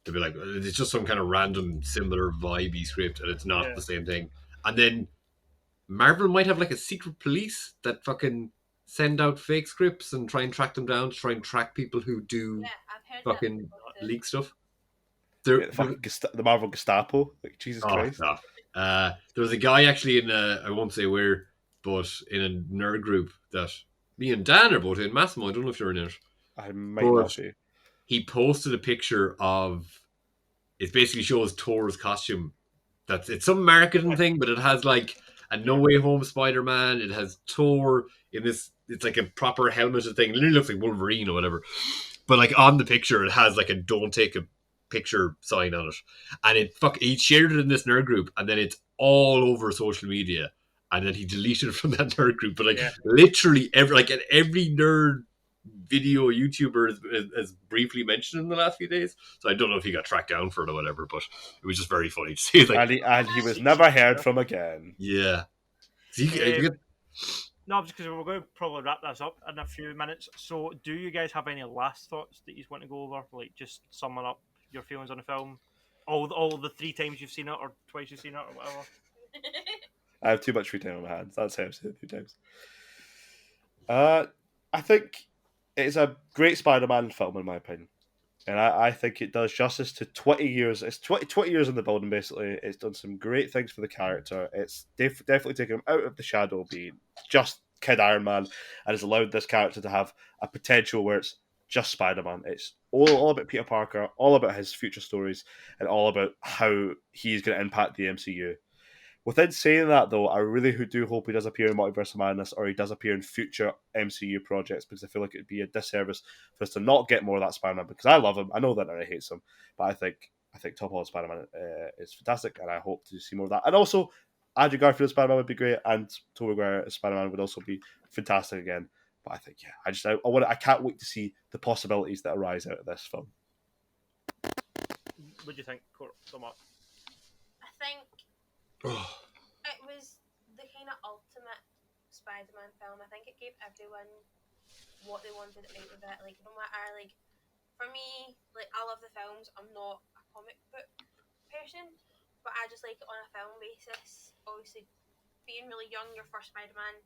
They'll be like, it's just some kind of random, similar, vibey script, and it's not the same thing. And then Marvel might have like a secret police that fucking send out fake scripts and try and track them down to try and track people who do fucking leak stuff. The Marvel Gestapo, like Jesus Christ. No. There was a guy actually in I won't say where, but in a nerd group that me and Dan are both in. Massimo, I don't know if you're in it. I might not be. He posted a picture of. It basically shows Thor's costume. It's some marketing thing, but it has like a No Way Home Spider-Man. It has Thor in this. It's like a proper helmeted thing. It literally looks like Wolverine or whatever. But like on the picture, it has like a "Don't take a picture" sign on it, and he shared it in this nerd group, and then it's all over social media, and then he deleted it from that nerd group. But literally every nerd video YouTuber has briefly mentioned in the last few days. So I don't know if he got tracked down for it or whatever, but it was just very funny to see. Like, and he was never heard from again. Yeah. No, because we're going to probably wrap this up in a few minutes. So, do you guys have any last thoughts that you want to go over? Like, just summing up your feelings on the film, all the 3 times you've seen it, or twice you've seen it, or whatever. I have too much free time on my hands. That's how I've seen it 2 times. I think it's a great Spider-Man film, in my opinion. And I think it does justice to 20 years. It's 20 years in the building, basically. It's done some great things for the character. It's definitely taken him out of the shadow of being just Kid Iron Man, and has allowed this character to have a potential where it's just Spider-Man. It's all about Peter Parker, all about his future stories, and all about how he's going to impact the MCU. Within saying that, though, I really do hope he does appear in Multiverse of Madness, or he does appear in future MCU projects, because I feel like it'd be a disservice for us to not get more of that Spider-Man, because I love him. I know that Nary hates him, but I think Tom Holland Spider-Man is fantastic, and I hope to see more of that. And also, Andrew Garfield Spider-Man would be great, and Tobey Maguire as Spider-Man would also be fantastic again. But I think, I can't wait to see the possibilities that arise out of this film. What do you think, Court? Sum up. I think it was the kind of ultimate Spider-Man film. I think it gave everyone what they wanted out of it. Like, no matter, like, for me, like, I love the films. I'm not a comic book person, but I just like it on a film basis. Obviously, being really young, your first Spider-Man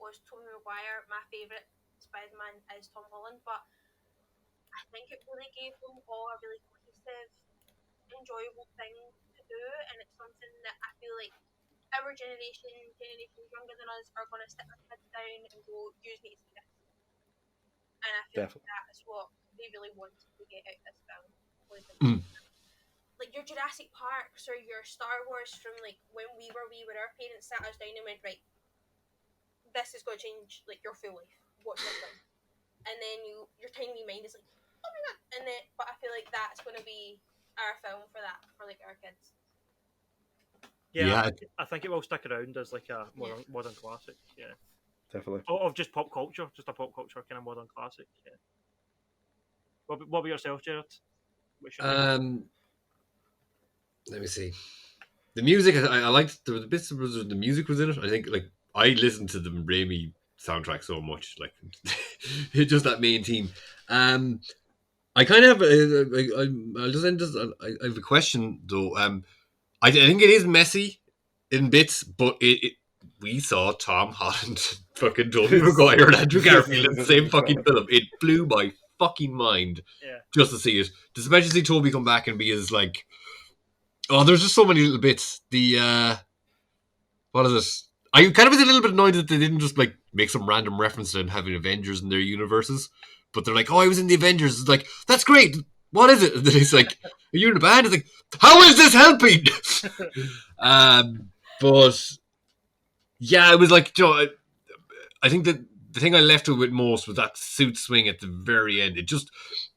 was Tobey Maguire. My favourite Spider-Man is Tom Holland, but I think it really gave them all a really cohesive, enjoyable thing to do, and it's something that I feel like our generations younger than us are going to sit their kids down and go, use me to see this. And I feel Definitely. like that is what they really wanted to get out of this film. Like your Jurassic Parks or your Star Wars from like when we were wee, when our parents sat us down and went, right, this is going to change like your full life. Watch this film. And then your tiny mind is like, oh my god. And then, but I feel like that's going to be our film for that, for like our kids. Yeah, I think it will stick around as like a modern classic. Yeah, Definitely. Of just pop culture, just a pop culture kind of modern classic. Yeah. What about yourself, Jared? Let me see. The music, I liked the bits of the music was in it. I think like I listened to the Raimi soundtrack so much, like just that main theme. I kind of have I'll just end this. I have a question though. I think it is messy in bits, but we saw Tom Holland, fucking Tobey Maguire, and Andrew Garfield in the same fucking film. It blew my fucking mind just to see it. To especially see Tobey come back and be as like, oh, there's just so many little bits. The what is it? I kind of was a little bit annoyed that they didn't just like make some random reference to them having Avengers in their universes, but they're like, oh, I was in the Avengers. It's like, that's great. What is it? And then he's like, are you in a band? It's like, how is this helping? But yeah, it was like, you know, I think that the thing I left with most was that suit swing at the very end. It just,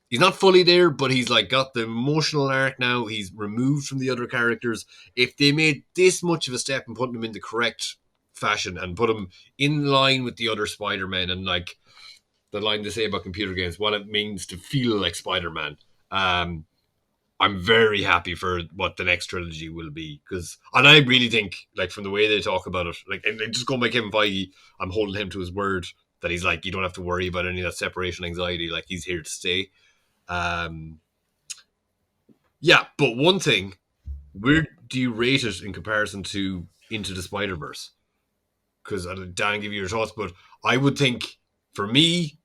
he's not fully there, but he's like got the emotional arc now. He's removed from the other characters. If they made this much of a step and put him in the correct fashion and put him in line with the other Spider-Man and like the line they say about computer games, what it means to feel like Spider-Man. I'm very happy for what the next trilogy will be, and I really think, like, from the way they talk about it, like, and just going by Kevin Feige, I'm holding him to his word that he's like, you don't have to worry about any of that separation anxiety. Like, he's here to stay. Yeah, but one thing, where do you rate it in comparison to Into the Spider-Verse? Because Dan, give you your thoughts, but I would think, for me,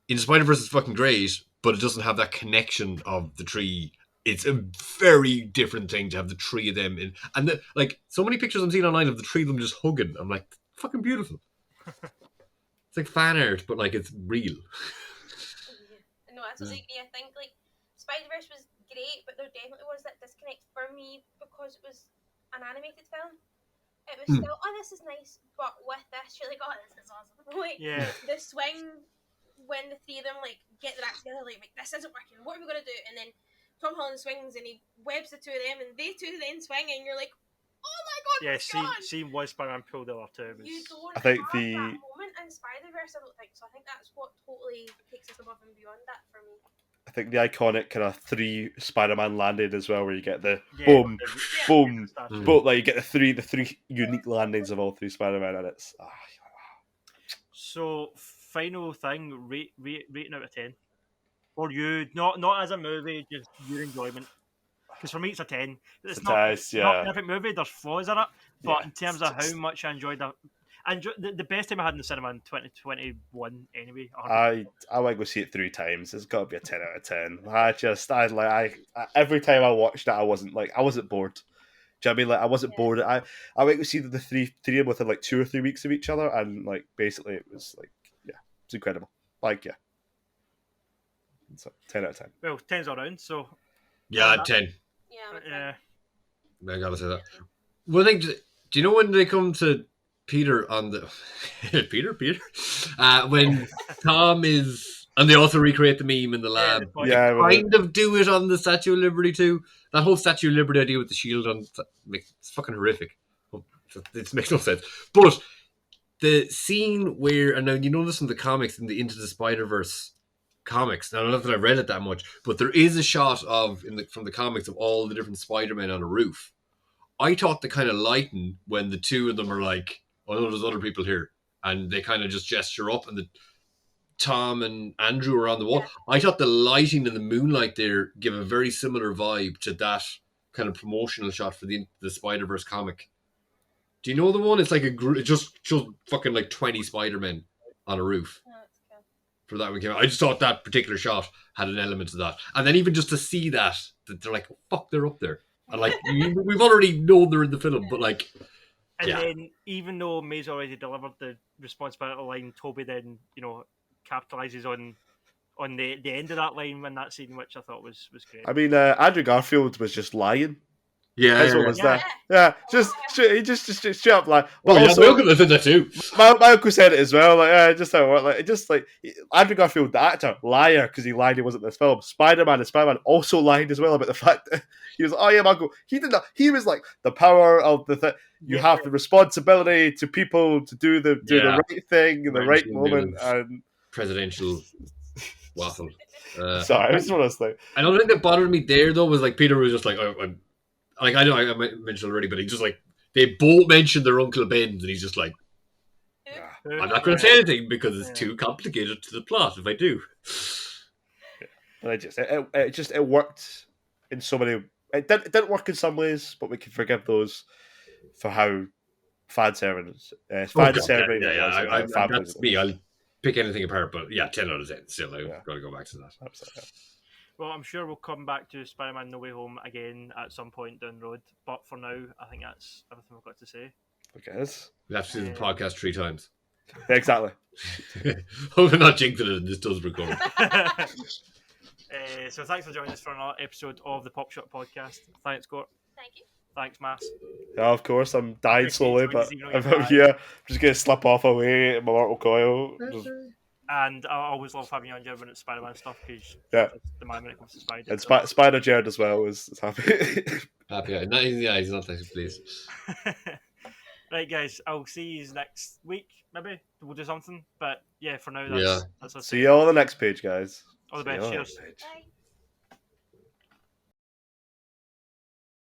Into Spider-Verse is fucking great, but it doesn't have that connection of the tree. It's a very different thing to have the three of them in, and like so many pictures I'm seeing online of the three of them just hugging. I'm like, fucking beautiful. It's like fan art, but like it's real. No, I totally agree. I think like Spider-Verse was great, but there definitely was that disconnect for me because it was an animated film. It was still, oh, this is nice, but with this, you're like, oh, this is awesome. Like, the swing when the three of them like get their act together, like this isn't working. What are we gonna do? And then Tom Holland swings and he webs the two of them, and they two then swing, and you're like, oh my god, seeing one Spider-Man pull the other two. You don't I think have that moment in Spider-Verse, I don't think. So I think that's what totally takes us above and beyond that for me. I think the iconic kind of three Spider-Man landing as well, where you get the boom, boom, but like you get the three unique landings of all three Spider-Man, and it's So final thing, rating out of 10 for you, not as a movie, just your enjoyment. Because for me, it's a 10. It's not a perfect movie. There's flaws in it, but in terms of how much I enjoyed it, the best time I had in the cinema in 2021 anyway. I went to go see it 3 times. It's got to be a 10 out of 10. I every time I watched it, I wasn't bored. Do you know what I mean? Like, I wasn't bored. I went to see the three of them within like 2 or 3 weeks of each other, and like basically it was like, it's incredible. Like, so 10 out of 10. Well, 10's around, so 10. Yeah. I gotta say that. Well, I think, do you know when they come to Peter on the Peter? When Tom is, and they also recreate the meme in the lab. Kind of do it on the Statue of Liberty too. That whole Statue of Liberty idea with the shield on, it's fucking horrific. It makes no sense. But the scene where, and now you know this in the comics, in the Into the Spider-Verse comics. Now, I don't know that I've read it that much, but there is a shot from the comics of all the different Spider-Men on a roof. I thought the kind of lighting when the two of them are like, oh no, there's other people here, and they kind of just gesture up, and Tom and Andrew are on the wall. I thought the lighting and the moonlight there give a very similar vibe to that kind of promotional shot for the Spider-Verse comic. Do you know the one? It's like just fucking like 20 Spider-Men on a roof. For that one came out. I just thought that particular shot had an element of that. And then even just to see that they're like, oh, fuck, they're up there. And like, we've already known they're in the film, but like, And Yeah. then, even though May's already delivered the responsibility line, Toby then, capitalizes on the end of that line in that scene, which I thought was great. I mean, Andrew Garfield was just lying. Yeah, That's what was there. Yeah, he just straight up like. But also, my uncle said that too. my uncle said it as well. Like, just how Andrew Garfield, the actor, liar because he lied he wasn't in this film. Spider-Man also lied as well about the fact that he was. Oh yeah, my uncle. He did not. He was like the power of the thing. You have the responsibility to people to do the right thing in the right moment. And presidential waffle. sorry, it's one of those things. Another thing that bothered me there though was like Peter was just like, I know I mentioned already, but he just like they both mentioned their Uncle Ben, and he's just like, I'm not going to say anything because it's too complicated to the plot if I do. But it worked in so many. It didn't work in some ways, but we can forgive those for how fan serving. That's me. I'll pick anything apart, but 10 out of 10. Still, I've got to go back to that. Absolutely. Well, I'm sure we'll come back to Spider-Man No Way Home again at some point down the road. But for now, I think that's everything we've got to say. Okay. We have to do the podcast 3 times. Exactly. Hope we're not jinxing it and this does record. So thanks for joining us for another episode of the Pop Shot Podcast. Thanks, Court. Thank you. Thanks, Mass. Yeah, of course. I'm dying slowly, but I'm back. here. I'm just going to slip off away in my mortal coil. And I always love having you on, Jerd, when it's Spider-Man stuff, because the man when it comes to Spider. And Spider Jerd as well is happy. Happy. He's not that pleased. Right, guys, I'll see you next week, maybe. We'll do something. But yeah, for now, that's us. See you all on the next page, guys. All the best. Cheers. Bye.